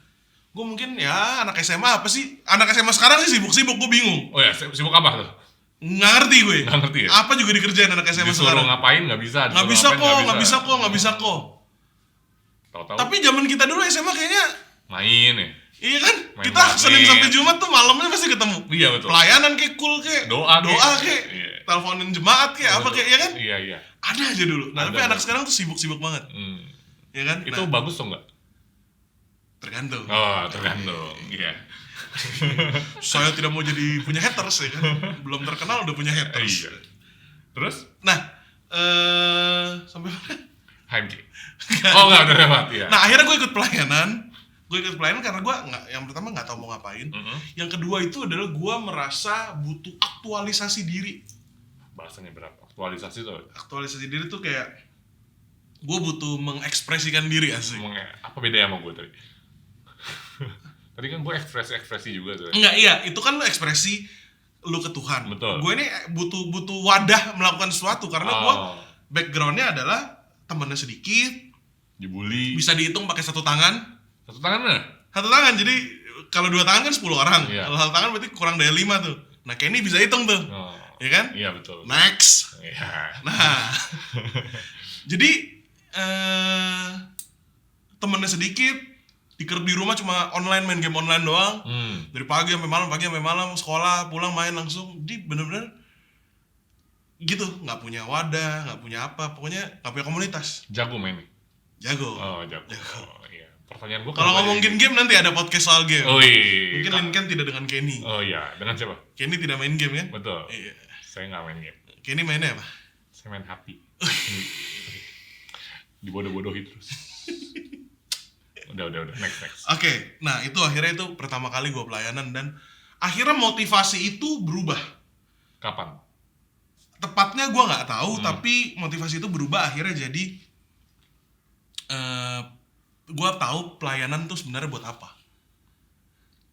Speaker 4: Gue mungkin ya anak SMA apa sih? Anak SMA sekarang sih sibuk-sibuk, gue bingung.
Speaker 5: Oh ya, sibuk apa tuh?
Speaker 4: Nggak ngerti gue.
Speaker 5: Nggak ngerti ya?
Speaker 4: Apa juga dikerjain anak SMA
Speaker 5: Disuruh
Speaker 4: sekarang.
Speaker 5: ngapain nggak bisa.
Speaker 4: Nggak
Speaker 5: disuruh
Speaker 4: bisa
Speaker 5: ngapain,
Speaker 4: kok, nggak bisa kok.
Speaker 5: Tahu-tahu
Speaker 4: Tapi zaman kita dulu SMA kayaknya,
Speaker 5: main ya.
Speaker 4: iya kan?
Speaker 5: Main
Speaker 4: Kita Senin
Speaker 5: magnet.
Speaker 4: sampai Jumat tuh malamnya pasti ketemu.
Speaker 5: Iya betul.
Speaker 4: Pelayanan kayak cool kayak
Speaker 5: Doa
Speaker 4: kayak
Speaker 5: Iya.
Speaker 4: teleponin jemaat kayak apa kayak, ya kan?
Speaker 5: Iya.
Speaker 4: Ada aja dulu. Nah,
Speaker 5: Ada
Speaker 4: tapi anak
Speaker 5: banget.
Speaker 4: sekarang tuh sibuk-sibuk banget. Ya kan?
Speaker 5: Itu
Speaker 4: Nah,
Speaker 5: bagus tuh nggak?
Speaker 4: tergantung.
Speaker 5: Oh, tergantung. Iya.
Speaker 4: Saya tidak mau jadi punya haters ya kan. Belum terkenal udah punya haters.
Speaker 5: Iya. Terus
Speaker 4: Nah, sampai mana?
Speaker 5: HMC. Oh nggak udah lewat ya.
Speaker 4: Nah, akhirnya gue ikut pelayanan. Gue ikut pelayanan karena gue yang pertama nggak tahu mau ngapain. Yang kedua itu adalah gue merasa butuh aktualisasi diri.
Speaker 5: Bahasanya berapa? Aktualisasi tuh.
Speaker 4: Aktualisasi diri tuh kayak gue butuh mengekspresikan diri asik.
Speaker 5: Apa bedanya sama gue tadi? Tadi kan gue ekspresi juga tuh.
Speaker 4: Enggak, iya, itu kan lu ekspresi lu ke Tuhan.
Speaker 5: Betul.
Speaker 4: Gue ini butuh wadah melakukan sesuatu karena gue backgroundnya adalah temennya sedikit,
Speaker 5: Dibully.
Speaker 4: bisa dihitung pakai satu tangan.
Speaker 5: Satu tangan mana?
Speaker 4: Satu tangan, jadi kalau 2 tangan kan 10 orang.
Speaker 5: Iya.
Speaker 4: Kalau 1 tangan berarti kurang dari 5 tuh. Nah, Kenny bisa hitung tuh.
Speaker 5: Oh.
Speaker 4: Ya kan?
Speaker 5: Iya betul.
Speaker 4: Next.
Speaker 5: Iya.
Speaker 4: Nah, jadi temennya sedikit, di rumah cuma online, main game online doang. Dari pagi sampai malam, sekolah, pulang main langsung. Dia bener-bener gitu, nggak punya wadah, nggak punya apa, pokoknya nggak punya komunitas.
Speaker 5: Jago main nih.
Speaker 4: Jago.
Speaker 5: Oh jago. Oh, iya. Pertanyaan gue
Speaker 4: Kalau ngomongin game nanti ada podcast soal game.
Speaker 5: Oh iya.
Speaker 4: Mungkin Lincoln tidak dengan Kenny.
Speaker 5: Oh iya, dengan siapa?
Speaker 4: Kenny tidak main game kan?
Speaker 5: Betul.
Speaker 4: Iya.
Speaker 5: Saya nggak main game.
Speaker 4: Kenny mainnya apa?
Speaker 5: Saya main hati. Dibodoh-bodohi terus. Udah. Next.
Speaker 4: Oke, nah itu akhirnya itu pertama kali gue pelayanan dan akhirnya motivasi itu berubah.
Speaker 5: Kapan?
Speaker 4: Tepatnya gue nggak tahu, tapi motivasi itu berubah akhirnya jadi gue tahu pelayanan tuh sebenarnya buat apa.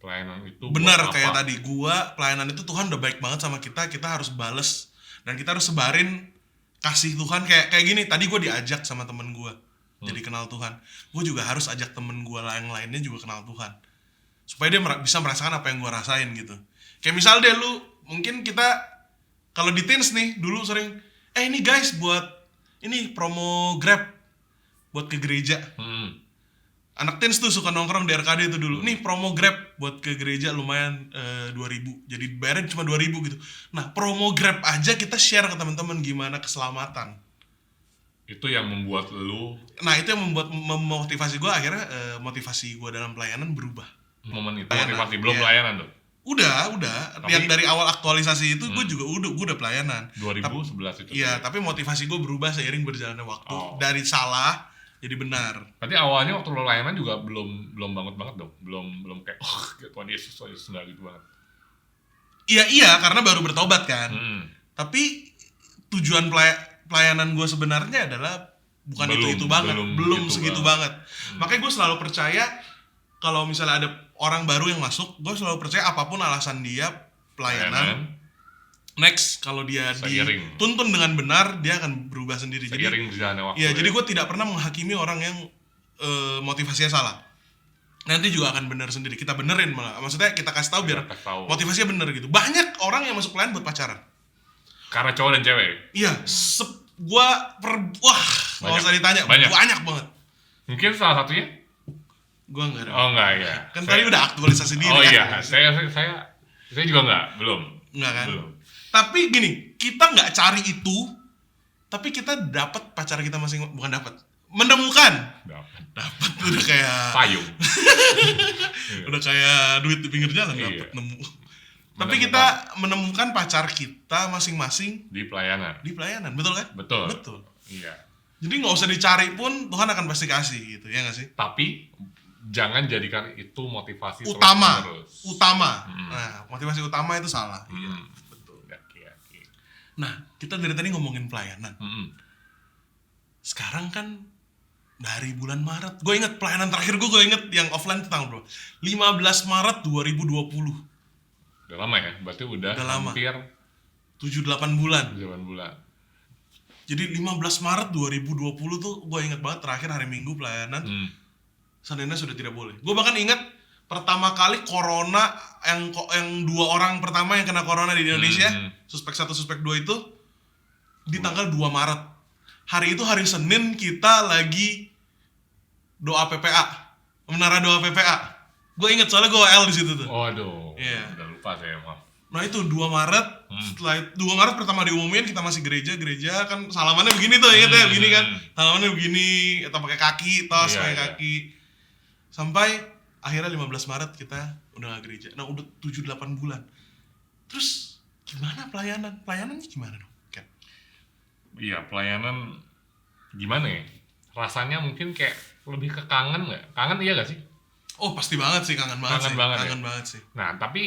Speaker 5: Pelayanan itu
Speaker 4: Benar
Speaker 5: buat
Speaker 4: kayak
Speaker 5: apa?
Speaker 4: tadi, pelayanan itu Tuhan udah baik banget sama kita harus bales dan kita harus sebarin kasih Tuhan kayak gini. Tadi gue diajak sama temen gue jadi kenal Tuhan, gue juga harus ajak temen gue lainnya juga kenal Tuhan supaya dia bisa merasakan apa yang gue rasain gitu. Kayak misal deh lu, mungkin kita kalau di teens nih dulu sering ini guys buat ini promo Grab buat ke gereja. Anak teens tuh suka nongkrong di RKD itu dulu. Nih promo Grab buat ke gereja lumayan 2.000. Jadi bayarnya cuma 2.000 gitu. Nah, promo Grab aja kita share ke teman-teman gimana keselamatan.
Speaker 5: Itu yang membuat lu
Speaker 4: Nah, itu yang memotivasi gue akhirnya motivasi gue dalam pelayanan berubah.
Speaker 5: momen itu
Speaker 4: Pelayanan,
Speaker 5: motivasi belum
Speaker 4: iya.
Speaker 5: pelayanan tuh.
Speaker 4: Udah.
Speaker 5: Tapi-
Speaker 4: Yang dari awal aktualisasi itu gue udah pelayanan.
Speaker 5: 2011 itu.
Speaker 4: Iya, tapi motivasi gue berubah seiring berjalannya waktu.
Speaker 5: Oh.
Speaker 4: Dari salah jadi benar.
Speaker 5: Berarti awalnya waktu lu layanan juga belum banget dong. Belum kayak Tuhan Yesus enggak gitu banget.
Speaker 4: Iya, karena baru bertobat kan. Tapi tujuan pelayanan gue sebenarnya adalah bukan itu banget, belum
Speaker 5: gitu
Speaker 4: segitu banget. Makanya gue selalu percaya kalau misalnya ada orang baru yang masuk, gue selalu percaya apapun alasan dia pelayanan, next kalau dia
Speaker 5: Seiring.
Speaker 4: dituntun dengan benar, dia akan berubah sendiri.
Speaker 5: Seiring berjalannya waktu.
Speaker 4: Iya, jadi gue tidak pernah menghakimi orang yang motivasinya salah. Nanti juga akan benar sendiri. Kita benerin malah. Maksudnya kita kasih tahu biar
Speaker 5: kasih tahu.
Speaker 4: motivasinya bener gitu. Banyak orang yang masuk pelayanan buat pacaran.
Speaker 5: Karena cowok dan cewek.
Speaker 4: Iya, nggak usah ditanya,
Speaker 5: Banyak.
Speaker 4: banyak banget.
Speaker 5: Mungkin salah satunya?
Speaker 4: Gua nggak ada.
Speaker 5: Oh enggak ya.
Speaker 4: Kan tadi udah aktualisasi diri.
Speaker 5: Oh
Speaker 4: kan?
Speaker 5: iya, saya juga enggak, belum.
Speaker 4: Nggak kan?
Speaker 5: Belum.
Speaker 4: Tapi gini, kita nggak cari itu, tapi kita dapat pacar kita bukan dapat, menemukan. Dapat udah kayak
Speaker 5: Payung.
Speaker 4: udah kayak duit di pinggir jalan,
Speaker 5: Iya.
Speaker 4: dapat nemu. Tapi kita menemukan pacar kita masing-masing
Speaker 5: Di pelayanan.
Speaker 4: di pelayanan, betul kan?
Speaker 5: Betul. Iya.
Speaker 4: Jadi nggak usah dicari pun Tuhan akan pasti kasih gitu, ya nggak sih?
Speaker 5: Tapi jangan jadikan itu motivasi
Speaker 4: Utama.
Speaker 5: terus-menerus.
Speaker 4: Nah, motivasi utama itu salah. Iya, betul.
Speaker 5: Oke.
Speaker 4: Nah, kita dari tadi ngomongin pelayanan.
Speaker 5: Mm-mm.
Speaker 4: Sekarang kan dari bulan Maret, gue inget pelayanan terakhir gue inget yang offline itu tanggal berapa? 15 Maret 2020.
Speaker 5: Udah lama ya? Berarti udah
Speaker 4: lama.
Speaker 5: hampir
Speaker 4: 7-8 bulan.
Speaker 5: 8 bulan.
Speaker 4: Jadi 15 Maret 2020 tuh gue inget banget terakhir hari Minggu pelayanan. Seninnya sudah tidak boleh. Gue bahkan inget pertama kali corona yang 2 orang pertama yang kena corona di Indonesia, suspek 1, suspek 2 itu di tanggal 2 Maret. Hari itu hari Senin kita lagi doa PPA, menara doa PPA. Gue inget soalnya gue OL di situ tuh.
Speaker 5: Oh aduh,
Speaker 4: Iya.
Speaker 5: udah lupa saya, maaf.
Speaker 4: Nah itu 2 Maret, setelah 2 Maret pertama diumumin kita masih gereja kan salamannya begini tuh, inget ya, begini kan. Salamannya begini, atau pakai kaki, tos
Speaker 5: Iya,
Speaker 4: pakai
Speaker 5: iya.
Speaker 4: kaki. Sampai akhirnya 15 Maret kita udah gak gereja. Nah udah 7-8 bulan. Terus gimana pelayanan? Pelayanannya gimana dong? Ken?
Speaker 5: Iya, pelayanan gimana ya? Rasanya mungkin kayak lebih ke kangen nggak? Kangen iya nggak sih?
Speaker 4: Oh pasti banget sih, kangen banget
Speaker 5: Kangen
Speaker 4: sih.
Speaker 5: banget ya?
Speaker 4: Kangen banget sih.
Speaker 5: Nah, tapi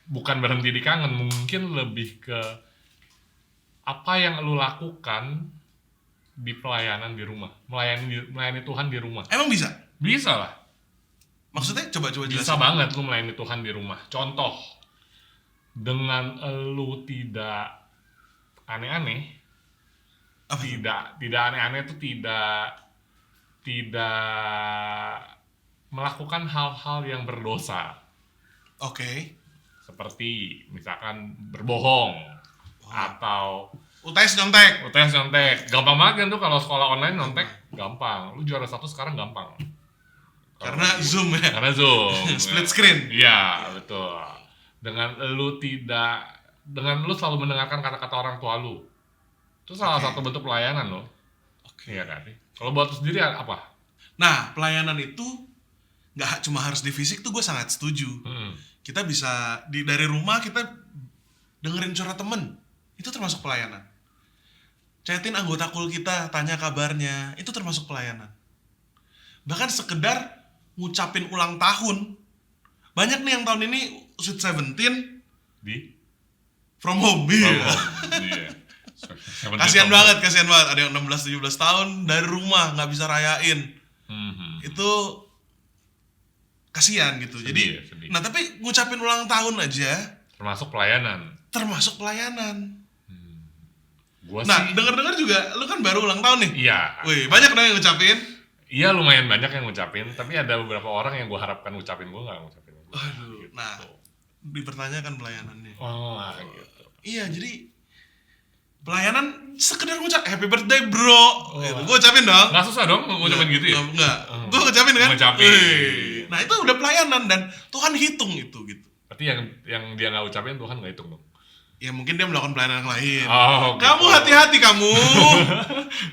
Speaker 5: bukan berhenti di kangen, mungkin lebih ke apa yang lu lakukan di pelayanan di rumah, melayani Tuhan di rumah.
Speaker 4: Emang bisa?
Speaker 5: Bisa lah.
Speaker 4: Maksudnya coba
Speaker 5: Bisa
Speaker 4: jelasin.
Speaker 5: banget lu melayani Tuhan di rumah. Contoh, dengan lu tidak aneh-aneh,
Speaker 4: Apa tuh?
Speaker 5: tidak aneh-aneh itu tidak melakukan hal-hal yang berdosa,
Speaker 4: Oke.
Speaker 5: seperti misalkan berbohong atau
Speaker 4: UTS nyontek.
Speaker 5: UTS nyontek. Gampang banget kan tuh kalau sekolah online nyontek, gampang. Lu juara 1 sekarang gampang.
Speaker 4: Karena Zoom ya.
Speaker 5: Karena Zoom.
Speaker 4: Split screen.
Speaker 5: Iya, betul. Dengan lu selalu mendengarkan kata-kata orang tua lu. Itu salah satu bentuk pelayanan lo.
Speaker 4: Oke.
Speaker 5: Iya kan? Kalau buat lu sendiri apa?
Speaker 4: Nah, pelayanan itu nggak cuma harus di fisik tuh gue sangat setuju. Kita bisa dari rumah kita dengerin curhat temen, itu termasuk pelayanan. Chatin anggota kul kita, tanya kabarnya, itu termasuk pelayanan. Bahkan sekedar ngucapin ulang tahun. Banyak nih yang tahun ini Sweet 17
Speaker 5: Di?
Speaker 4: from home. Iya.
Speaker 5: Iya.
Speaker 4: Kasihan banget. Ada yang 16-17 tahun dari rumah nggak bisa rayain. Itu kasihan gitu.
Speaker 5: Sedih
Speaker 4: Jadi,
Speaker 5: ya, sedih.
Speaker 4: nah tapi ngucapin ulang tahun aja
Speaker 5: Termasuk pelayanan.
Speaker 4: termasuk pelayanan.
Speaker 5: Gua
Speaker 4: Nah,
Speaker 5: sih
Speaker 4: denger-dengar juga, lu kan baru ulang tahun nih.
Speaker 5: iya.
Speaker 4: Wih, banyak dong yang ngucapin.
Speaker 5: Iya, lumayan banyak yang ngucapin, tapi ada beberapa orang yang gua harapkan ngucapin, gua nggak ngucapin.
Speaker 4: Aduh, nah, dipertanyakan pelayanannya.
Speaker 5: Oh, gitu.
Speaker 4: Iya, jadi pelayanan sekedar ngucap happy birthday bro. Gitu. Gue ucapin dong.
Speaker 5: Nggak susah dong ngucapin gitu ya?
Speaker 4: Enggak. Gue ucapin kan.
Speaker 5: Ngucapin.
Speaker 4: Wih. Nah, itu udah pelayanan dan Tuhan hitung itu gitu.
Speaker 5: Berarti yang dia nggak ucapin Tuhan nggak hitung dong.
Speaker 4: Ya mungkin dia melakukan pelayanan yang lain.
Speaker 5: Oh, gitu.
Speaker 4: Kamu hati-hati kamu.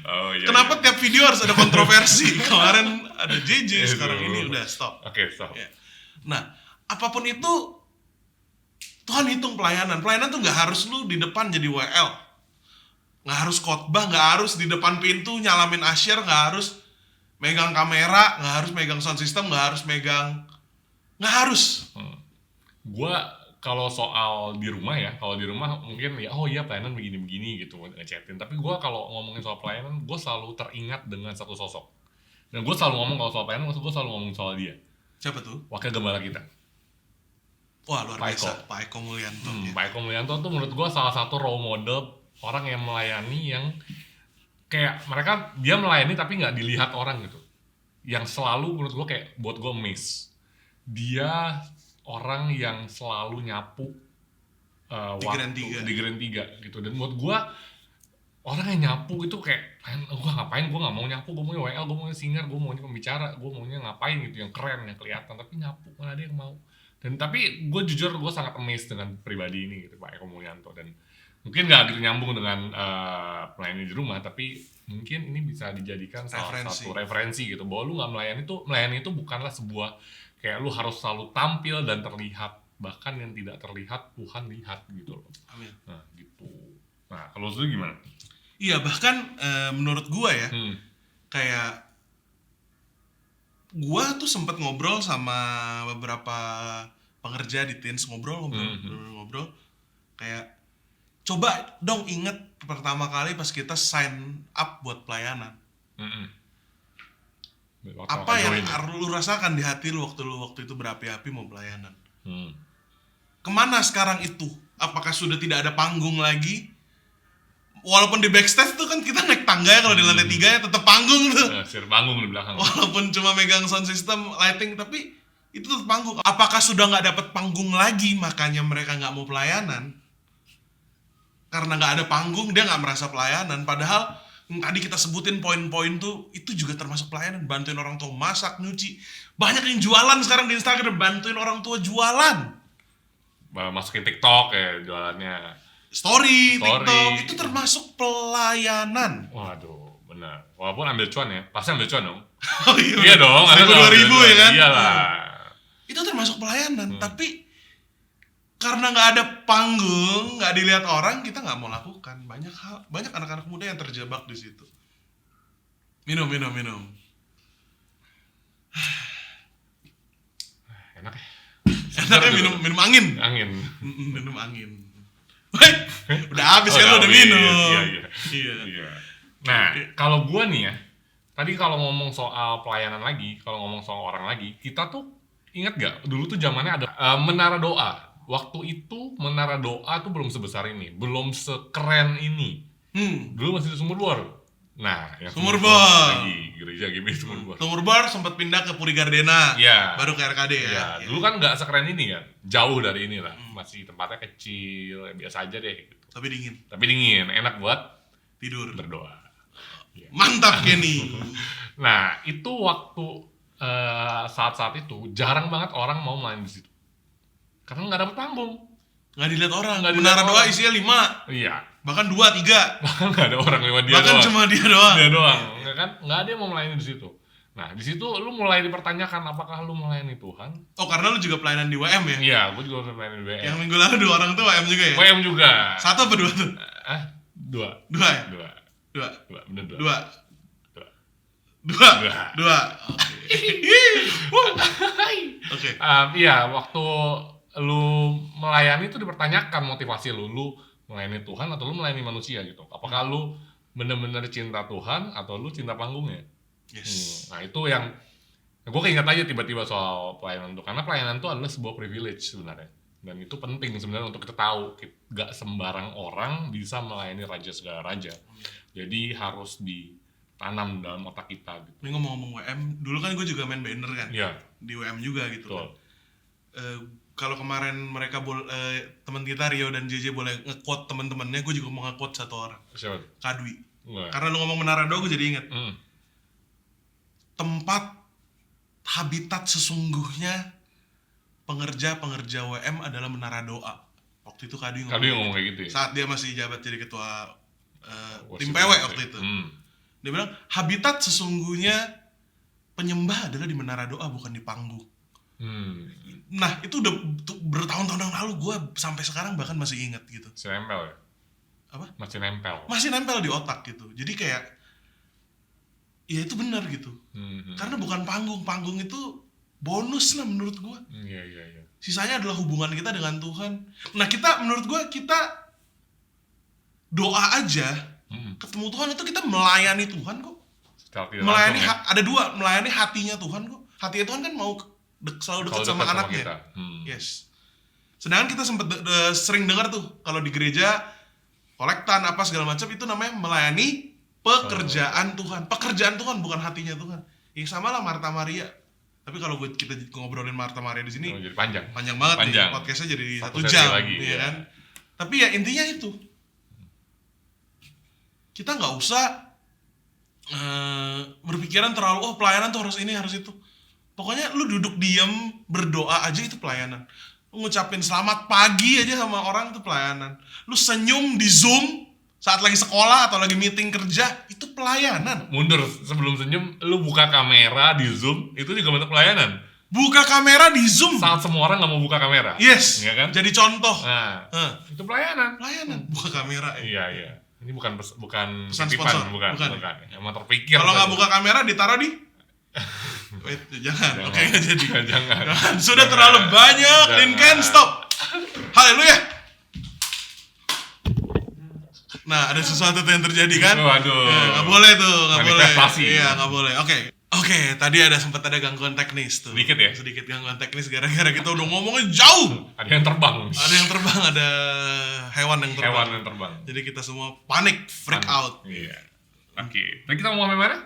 Speaker 5: Oh, iya.
Speaker 4: Kenapa
Speaker 5: iya.
Speaker 4: tiap video harus ada kontroversi? Kemarin ada JJ,
Speaker 5: Itu.
Speaker 4: sekarang ini udah stop.
Speaker 5: Oke, stop.
Speaker 4: Ya. Nah, apapun itu Tuhan hitung pelayanan. Pelayanan tuh nggak harus lu di depan jadi WL, nggak harus khotbah, nggak harus di depan pintu nyalamin asyir, nggak harus megang kamera, nggak harus megang sound system, nggak harus.
Speaker 5: Gua kalau soal di rumah ya, kalau di rumah mungkin ya oh iya pelayanan begini-begini gitu ngechatin. Tapi gua kalau ngomongin soal pelayanan, gua selalu teringat dengan satu sosok. Dan gua selalu ngomong kalau soal pelayanan, gua selalu ngomong soal dia.
Speaker 4: Siapa tuh?
Speaker 5: Wakil gembala kita.
Speaker 4: Wah, luar
Speaker 5: Pak
Speaker 4: biasa,
Speaker 5: Eko.
Speaker 4: Pak Eko Mulyanto. Ya.
Speaker 5: Pak Eko Mulyanto tuh menurut gua salah satu role model orang yang melayani yang kayak dia melayani tapi nggak dilihat orang gitu. Yang selalu menurut gua kayak buat gua miss. Dia orang yang selalu nyapu
Speaker 4: Di Grand Tiga.
Speaker 5: di Grand 3 gitu. Dan buat gua orang yang nyapu itu kayak gua ngapain, gua nggak mau nyapu, gua maunya WL, gua maunya singer, gua maunya pembicara, gua maunya ngapain gitu yang keren, yang kelihatan, tapi nyapu mana ada yang mau. Dan tapi gue jujur gue sangat amazed dengan pribadi ini gitu, Pak Eko Mulyanto. Dan mungkin nggak gitu nyambung dengan melayani di rumah, tapi mungkin ini bisa dijadikan salah satu referensi gitu, bahwa lu nggak melayani itu bukanlah sebuah kayak lu harus selalu tampil dan terlihat, bahkan yang tidak terlihat Tuhan lihat gitu loh.
Speaker 4: Amin.
Speaker 5: Nah gitu. Nah kalau lu gimana?
Speaker 4: Iya, bahkan menurut gua ya, kayak gua tuh sempet ngobrol sama beberapa pengerja di Teens, ngobrol kayak coba dong inget pertama kali pas kita sign up buat pelayanan. Apa yang lu rasakan di hati lu waktu itu berapi-api mau pelayanan? Kemana sekarang itu? Apakah sudah tidak ada panggung lagi? Walaupun di backstage tuh kan kita naik tangga ya, kalau di lantai 3 ya tetap panggung tuh.
Speaker 5: Panggung di belakang.
Speaker 4: Walaupun cuma megang sound system, lighting, tapi itu tetap panggung. Apakah sudah nggak dapat panggung lagi makanya mereka nggak mau pelayanan? Karena nggak ada panggung dia nggak merasa pelayanan. Padahal tadi kita sebutin poin-poin tuh itu juga termasuk pelayanan. Bantuin orang tua masak, nyuci. Banyak yang jualan sekarang di Instagram, bantuin orang tua jualan.
Speaker 5: Masukin TikTok ya jualannya.
Speaker 4: Story, TikTok, itu termasuk pelayanan.
Speaker 5: Waduh, benar. Walaupun ambil cuan ya, pasti ambil cuan dong.
Speaker 4: Oh
Speaker 5: Iya dong,
Speaker 4: 1.000-2.000 ya kan?
Speaker 5: Iyalah.
Speaker 4: Itu termasuk pelayanan, tapi karena nggak ada panggung, nggak dilihat orang, kita nggak mau lakukan. Banyak anak-anak muda yang terjebak di situ. Minum.
Speaker 5: Enak ya.
Speaker 4: Enaknya minum angin. Minum angin. Udah habis kan, udah minum.
Speaker 5: Iya. Nah, kalau gua nih ya, tadi kalau ngomong soal pelayanan lagi, kalau ngomong soal orang lagi, kita tuh ingat gak? Dulu tuh zamannya ada menara doa. Waktu itu menara doa tuh belum sebesar ini, belum sekeren ini. Dulu masih di Sumur Bor. Nah, yang
Speaker 4: Sumur Bor.
Speaker 5: lagi gereja GBI Sumur Bor.
Speaker 4: Sumur Bor sempat pindah ke Puri Gardena.
Speaker 5: Iya.
Speaker 4: Baru ke RKD ya.
Speaker 5: Iya, dulu kan nggak sekeren ini kan, jauh dari ini lah, masih tempatnya kecil, biasa aja deh. Gitu.
Speaker 4: Tapi dingin.
Speaker 5: Tapi dingin, enak buat
Speaker 4: Tidur.
Speaker 5: berdoa.
Speaker 4: Mantap Kenny.
Speaker 5: Nah, itu waktu saat-saat itu jarang banget orang mau main di situ, karena nggak dapet panggung.
Speaker 4: Nggak dilihat orang.
Speaker 5: Nggak dilihat
Speaker 4: Menara doa
Speaker 5: orang.
Speaker 4: isinya 5.
Speaker 5: Iya,
Speaker 4: Bahkan 2, 3.
Speaker 5: bahkan nggak ada orang lewat dia
Speaker 4: Bahkan
Speaker 5: doang.
Speaker 4: cuma dia doang.
Speaker 5: Dia doang, ya kan? Nggak ada yang mau melayani di situ. Nah, di situ lu mulai dipertanyakan apakah lu melayani Tuhan?
Speaker 4: Oh, karena lu juga pelayanan di WM ya?
Speaker 5: Iya, gue juga melayani di
Speaker 4: Yang
Speaker 5: WM.
Speaker 4: minggu lalu 2 orang tuh WM juga ya?
Speaker 5: WM juga.
Speaker 4: 1 apa 2 tuh?
Speaker 5: 2.
Speaker 4: 2 ya?
Speaker 5: 2.
Speaker 4: 2.
Speaker 5: 2, bener 2.
Speaker 4: 2.
Speaker 5: Dua.
Speaker 4: 2. Oke.
Speaker 5: Iya, waktu lu melayani itu dipertanyakan motivasi lu melayani Tuhan atau lu melayani manusia gitu. Apakah lu bener-bener cinta Tuhan atau lu cinta panggungnya?
Speaker 4: Yes.
Speaker 5: Nah, itu yang gue keinget aja tiba-tiba soal pelayanan itu, karena pelayanan itu adalah sebuah privilege sebenarnya, dan itu penting sebenarnya untuk kita tahu, gak sembarang orang bisa melayani raja segala raja, jadi harus ditanam dalam otak kita gitu.
Speaker 4: Ini ngomong-ngomong WM, dulu kan gue juga main banner kan?
Speaker 5: Iya,
Speaker 4: Di WM juga gitu
Speaker 5: betul.
Speaker 4: kan. Kalau kemarin mereka teman kita Rio dan JJ boleh nge-quote teman-temannya, gue juga mau nge-quote satu orang.
Speaker 5: Siapa?
Speaker 4: Kadwi.
Speaker 5: Nggak.
Speaker 4: Karena lu ngomong menara doa, gue jadi inget.
Speaker 5: Hmm.
Speaker 4: Tempat habitat sesungguhnya pengerja-pengerja WM adalah menara doa. Waktu itu Kadwi
Speaker 5: Kadwi ngomong kayak gitu ya?
Speaker 4: Saat dia masih jabat jadi ketua tim
Speaker 5: Wasit
Speaker 4: PW
Speaker 5: PW.
Speaker 4: waktu itu. Dia bilang, habitat sesungguhnya penyembah adalah di menara doa, bukan di panggung. Nah, itu udah bertahun-tahun yang lalu, gue sampai sekarang bahkan masih inget gitu.
Speaker 5: Masih nempel ya?
Speaker 4: Apa?
Speaker 5: Masih nempel.
Speaker 4: Masih nempel di otak gitu. Jadi kayak, ya itu benar gitu. Karena bukan panggung itu bonus lah menurut gue.
Speaker 5: Iya.
Speaker 4: Sisanya adalah hubungan kita dengan Tuhan. Nah, menurut gue kita doa aja, ketemu Tuhan itu kita melayani Tuhan kok.
Speaker 5: Secara tidak
Speaker 4: Melayani
Speaker 5: langsung ya?
Speaker 4: ada 2, melayani hatinya Tuhan kok. Hatinya Tuhan kan mau selalu dekat
Speaker 5: Kalau
Speaker 4: sama
Speaker 5: dekat
Speaker 4: anaknya.
Speaker 5: kita.
Speaker 4: Yes. Sedangkan kita sempat sering dengar tuh kalau di gereja kolektan apa segala macam itu namanya melayani pekerjaan Tuhan. Pekerjaan Tuhan bukan hatinya Tuhan. Ya sama lah Martha Maria. Tapi kalau kita ngobrolin Martha Maria di sini
Speaker 5: Oh, jadi panjang.
Speaker 4: panjang banget
Speaker 5: Panjang.
Speaker 4: nih, podcastnya jadi 1
Speaker 5: sesi
Speaker 4: jam
Speaker 5: lagi,
Speaker 4: ya
Speaker 5: ya.
Speaker 4: kan. Tapi ya intinya itu, kita nggak usah berpikiran terlalu pelayanan tuh harus ini harus itu. Pokoknya lu duduk diam berdoa aja itu pelayanan. Lu ngucapin selamat pagi aja sama orang itu pelayanan. Lu senyum di Zoom saat lagi sekolah atau lagi meeting kerja itu pelayanan.
Speaker 5: Mundur sebelum senyum, lu buka kamera di Zoom, itu juga bentuk pelayanan.
Speaker 4: Buka kamera di Zoom.
Speaker 5: Saat semua orang nggak mau buka kamera.
Speaker 4: Yes.
Speaker 5: Iya kan?
Speaker 4: Jadi contoh.
Speaker 5: Nah, itu pelayanan.
Speaker 4: Pelayanan buka kamera.
Speaker 5: Iya. Ini bukan bukan
Speaker 4: Pesan
Speaker 5: titipan,
Speaker 4: sponsor,
Speaker 5: bukan.
Speaker 4: bukan.
Speaker 5: Emang terpikir.
Speaker 4: Kalau nggak
Speaker 5: saja.
Speaker 4: buka kamera ditaruh di wait, jangan. Oke, nggak jadi.
Speaker 5: Jangan.
Speaker 4: Sudah
Speaker 5: Jangan.
Speaker 4: terlalu banyak.
Speaker 5: Jangan.
Speaker 4: Lincoln, stop. Haleluya. Nah, ada sesuatu yang terjadi kan?
Speaker 5: Waduh.
Speaker 4: Nggak boleh tuh, nggak boleh.
Speaker 5: Manifestasi.
Speaker 4: Iya, nggak boleh. Oke, tadi sempat ada gangguan teknis tuh.
Speaker 5: Sedikit ya?
Speaker 4: Sedikit gangguan teknis gara-gara kita udah ngomongnya jauh.
Speaker 5: Ada yang terbang.
Speaker 4: Ada yang terbang, ada hewan yang terbang.
Speaker 5: Hewan yang terbang.
Speaker 4: Jadi kita semua panik, freak out.
Speaker 5: Iya. Oke. Tadi kita mau ngomong mana?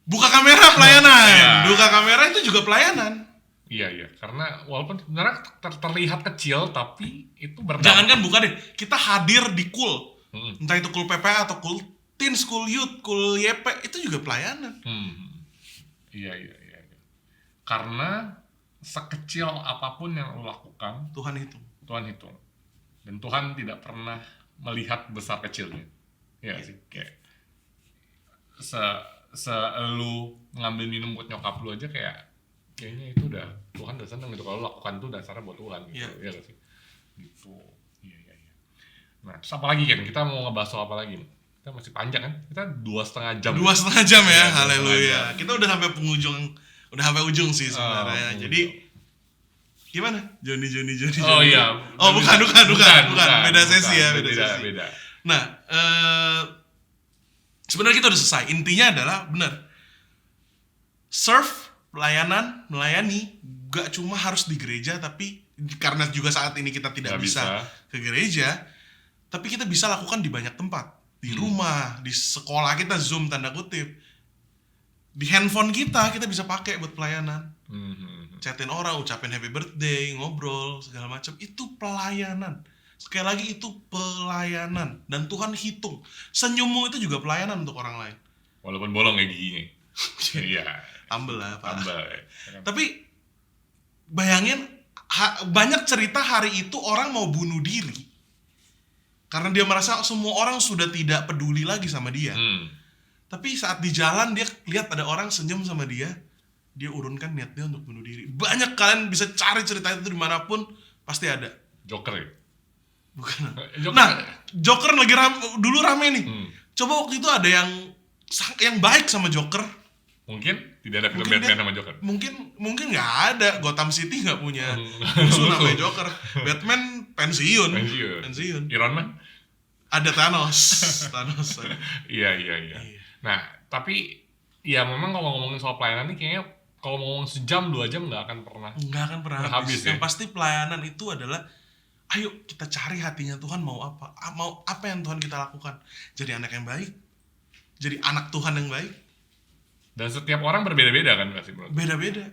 Speaker 4: Buka kamera pelayanan.
Speaker 5: Iya.
Speaker 4: Buka kamera itu juga pelayanan.
Speaker 5: Iya. Karena walaupun sebenarnya terlihat kecil, tapi itu berdampak.
Speaker 4: Jangankan buka deh, kita hadir di Kul.
Speaker 5: Mm-mm.
Speaker 4: Entah itu Kul PPA atau Kul Teens, Kul Youth, Kul YP, itu juga pelayanan.
Speaker 5: Iya. Karena sekecil apapun yang lo lakukan,
Speaker 4: Tuhan itu.
Speaker 5: Tuhan hitung. Dan Tuhan tidak pernah melihat besar kecilnya. Iya sih, kayak lu ngambil minum buat nyokap lu aja kayaknya itu udah Tuhan udah seneng gitu. Kalau lu lakukan itu dasarnya buat Tuhan gitu.
Speaker 4: Iya.
Speaker 5: Iya gak sih? Gitu. Iya. Nah, terus apa lagi kan? Kita mau ngebahas soal apa lagi nih? Kita masih panjang kan? Kita 2,5 jam.
Speaker 4: 2,5 jam ya,
Speaker 5: Iya, 2,5
Speaker 4: haleluya.
Speaker 5: jam.
Speaker 4: Kita udah sampai ujung sih sebenarnya. Jadi gimana? Joni.
Speaker 5: Oh iya.
Speaker 4: Oh bukan. Beda sesi ya, beda sesi.
Speaker 5: Beda.
Speaker 4: Nah, sebenarnya kita udah selesai. Intinya adalah benar. Serve melayani gak cuma harus di gereja, tapi karena juga saat ini kita tidak bisa ke gereja, tapi kita bisa lakukan di banyak tempat. Di rumah, di sekolah kita Zoom tanda kutip. Di handphone kita bisa pakai buat pelayanan. Chatin orang, ucapin happy birthday, ngobrol, segala macam. Itu pelayanan. Sekali lagi itu pelayanan. Dan Tuhan hitung. Senyummu itu juga pelayanan untuk orang lain.
Speaker 5: Walaupun bolong ya giginya. Iya.
Speaker 4: Tambel lah, Pak.
Speaker 5: Tambah.
Speaker 4: Tapi bayangin banyak cerita hari itu orang mau bunuh diri karena dia merasa semua orang sudah tidak peduli lagi sama dia. Tapi saat di jalan dia lihat ada orang senyum sama dia urunkan niat dia untuk bunuh diri. Banyak, kalian bisa cari cerita itu dimanapun, pasti ada.
Speaker 5: Joker ya?
Speaker 4: Bukan.
Speaker 5: Joker.
Speaker 4: Nah, Joker lagi dulu rame nih. Coba waktu itu ada yang baik sama Joker.
Speaker 5: Mungkin tidak ada film
Speaker 4: Mungkin
Speaker 5: Batman sama Joker.
Speaker 4: Mungkin nggak ada. Gotham City nggak punya musuh namanya Joker. Batman pensiun. Iron Man ada Thanos.
Speaker 5: Iya. Nah, tapi ya memang kalau ngomongin soal pelayanan nih kayaknya kalau ngomong sejam 2 jam nggak akan pernah habis.
Speaker 4: Yang pasti pelayanan itu adalah ayo kita cari hatinya Tuhan mau apa yang Tuhan kita lakukan. Jadi anak yang baik, jadi anak Tuhan yang baik.
Speaker 5: Dan setiap orang berbeda-beda kan pasti bro.
Speaker 4: Beda-beda.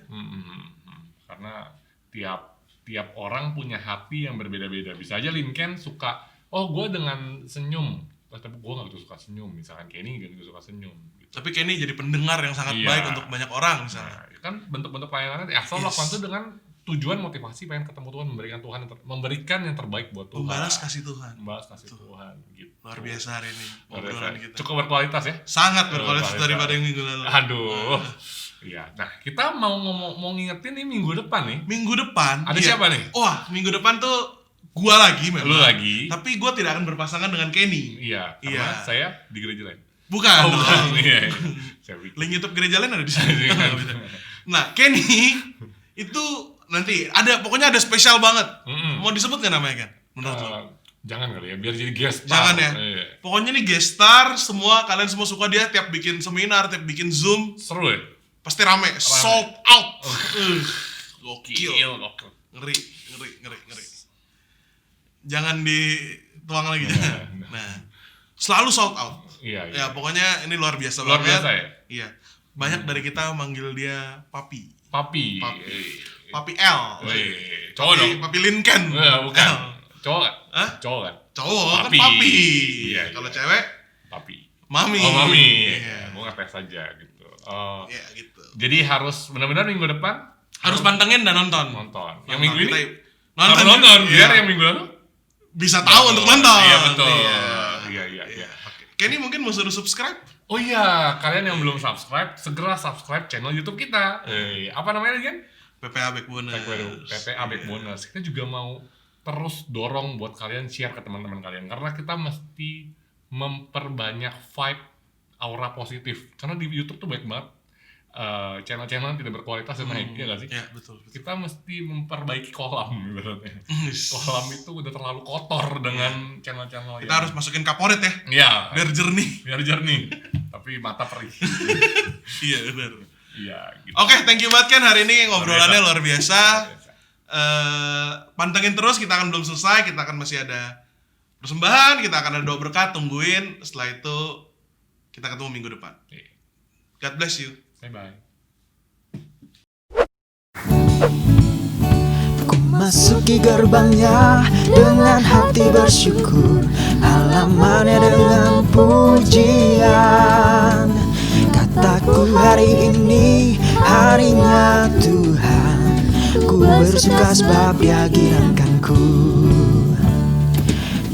Speaker 5: Karena tiap orang punya hati yang berbeda-beda. Bisa aja Lincoln suka, gue dengan senyum, tapi gue nggak begitu suka senyum. Misalkan Kenny nggak begitu suka senyum. Gitu.
Speaker 4: Tapi Kenny jadi pendengar yang sangat baik untuk banyak orang misalnya.
Speaker 5: Nah, kan bentuk-bentuk pelayanannya asal lakukan itu dengan tujuan motivasi pengen ketemu Tuhan, memberikan yang terbaik buat Tuhan.
Speaker 4: Membalas kasih Tuhan
Speaker 5: gitu.
Speaker 4: Luar biasa hari ini obrolan kita.
Speaker 5: Cukup berkualitas ya?
Speaker 4: Sangat berkualitas daripada yang minggu lalu.
Speaker 5: Aduh. Iya. Nah, kita mau ngingetin nih minggu depan nih.
Speaker 4: Minggu depan
Speaker 5: ada siapa nih?
Speaker 4: Wah, minggu depan tuh gua lagi memang.
Speaker 5: Lu lagi.
Speaker 4: Tapi gua tidak akan berpasangan dengan Kenny.
Speaker 5: Iya, karena saya di gereja lain.
Speaker 4: Bukan.
Speaker 5: Iya.
Speaker 4: Link YouTube gereja lain ada di sini. Nah, Kenny itu nanti pokoknya ada spesial banget. Mau disebut nggak namanya kan? Menurut lo?
Speaker 5: Jangan kali ya, biar jadi guest star.
Speaker 4: Jangan ya. Pokoknya nih guest star, kalian semua suka dia tiap bikin seminar, tiap bikin Zoom.
Speaker 5: Seru ya?
Speaker 4: Pasti rame. Sold out. Gokil. Ngeri. Jangan dituang lagi. Nah, selalu sold out.
Speaker 5: Iya.
Speaker 4: Ya, pokoknya ini luar biasa
Speaker 5: banget. Luar biasa ya?
Speaker 4: Iya. Banyak dari kita manggil dia Papi. Papi L.
Speaker 5: Cowok dong.
Speaker 4: Papi Lincoln.
Speaker 5: Bukan. Cowok kan?
Speaker 4: Hah?
Speaker 5: Cowok kan?
Speaker 4: Cowok kan Papi.
Speaker 5: Iya.
Speaker 4: Kalau cewek?
Speaker 5: Papi.
Speaker 4: Mami.
Speaker 5: Oh, Mami.
Speaker 4: Iya.
Speaker 5: Gue ngetes aja gitu.
Speaker 4: Iya gitu.
Speaker 5: Jadi harus benar-benar minggu depan
Speaker 4: harus pantengin dan nonton.
Speaker 5: Yang minggu ini
Speaker 4: nonton.
Speaker 5: Biar yang minggu lalu
Speaker 4: bisa tahu untuk nonton.
Speaker 5: Iya betul. Iya.
Speaker 4: Kenny mungkin mau suruh subscribe?
Speaker 5: Oh iya, kalian yang belum subscribe, segera subscribe channel YouTube kita. Apa namanya lagi kan?
Speaker 4: PPA Backboners.
Speaker 5: PPA Backboners. Kita juga mau terus dorong buat kalian share ke teman-teman kalian karena kita mesti memperbanyak vibe aura positif. Karena di YouTube tuh banyak banget channel-channel yang tidak berkualitas dan naik, ya nggak sih?
Speaker 4: Iya, betul.
Speaker 5: Kita mesti memperbaiki kolam ibaratnya. Kolam itu udah terlalu kotor dengan channel-channel
Speaker 4: kita harus masukin kaporit ya.
Speaker 5: Iya.
Speaker 4: Biar jernih.
Speaker 5: Tapi mata perih.
Speaker 4: Iya, benar.
Speaker 5: Iya, gitu.
Speaker 4: Oke, thank you banget kan hari ini ngobrolannya luar biasa. Pantengin terus, kita akan belum selesai, kita akan masih ada persembahan, kita akan ada doa berkat, tungguin. Setelah itu kita ketemu minggu depan. God bless you.
Speaker 5: Bye-bye.
Speaker 3: Ku masuki gerbangnya dengan hati bersyukur, halamannya dengan pujian. Kataku hari ini harinya Tuhan, ku bersuka sebab Dia girangkanku.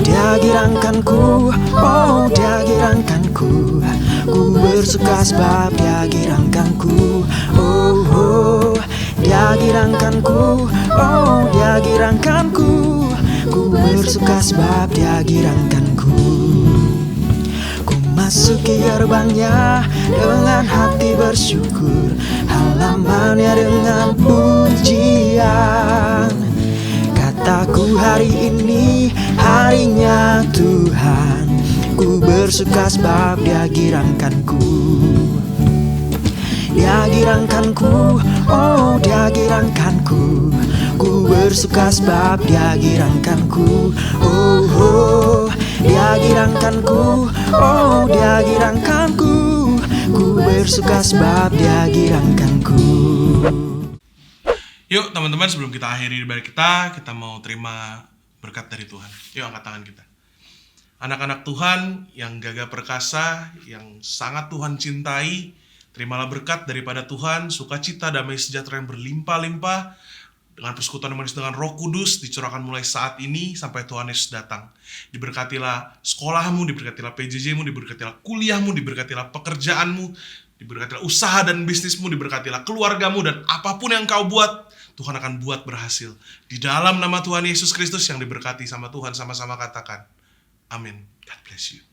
Speaker 3: Dia girangkanku, oh Dia girangkanku. Ku bersuka sebab Dia girangkanku. Oh, oh Dia girangkanku, oh Dia girangkanku. Ku bersuka sebab Dia girangkanku. Ku masuki gerbangnya dengan hati bersyukur, halamannya dengan pujian. Kataku hari ini harinya Tuhan, ku bersuka sebab Dia girangkanku. dia girangkanku, oh dia girangkanku. Ku bersuka sebab dia girangkanku, oh, oh dia girangkanku, oh dia girangkanku. Ku bersuka sebab dia girangkanku.
Speaker 4: Yuk teman-teman, sebelum kita akhiri ibadah kita mau terima berkat dari Tuhan. Yuk angkat tangan kita. Anak-anak Tuhan yang gagah perkasa, yang sangat Tuhan cintai, terimalah berkat daripada Tuhan, sukacita, damai sejahtera yang berlimpah-limpah, dengan persekutuan yang manis dengan Roh Kudus, dicurahkan mulai saat ini sampai Tuhan Yesus datang. Diberkatilah sekolahmu, diberkatilah PJJ-mu, diberkatilah kuliahmu, diberkatilah pekerjaanmu, diberkatilah usaha dan bisnismu, diberkatilah keluargamu, dan apapun yang kau buat, Tuhan akan buat berhasil. Di dalam nama Tuhan Yesus Kristus yang diberkati sama Tuhan, sama-sama katakan, amin. God bless you.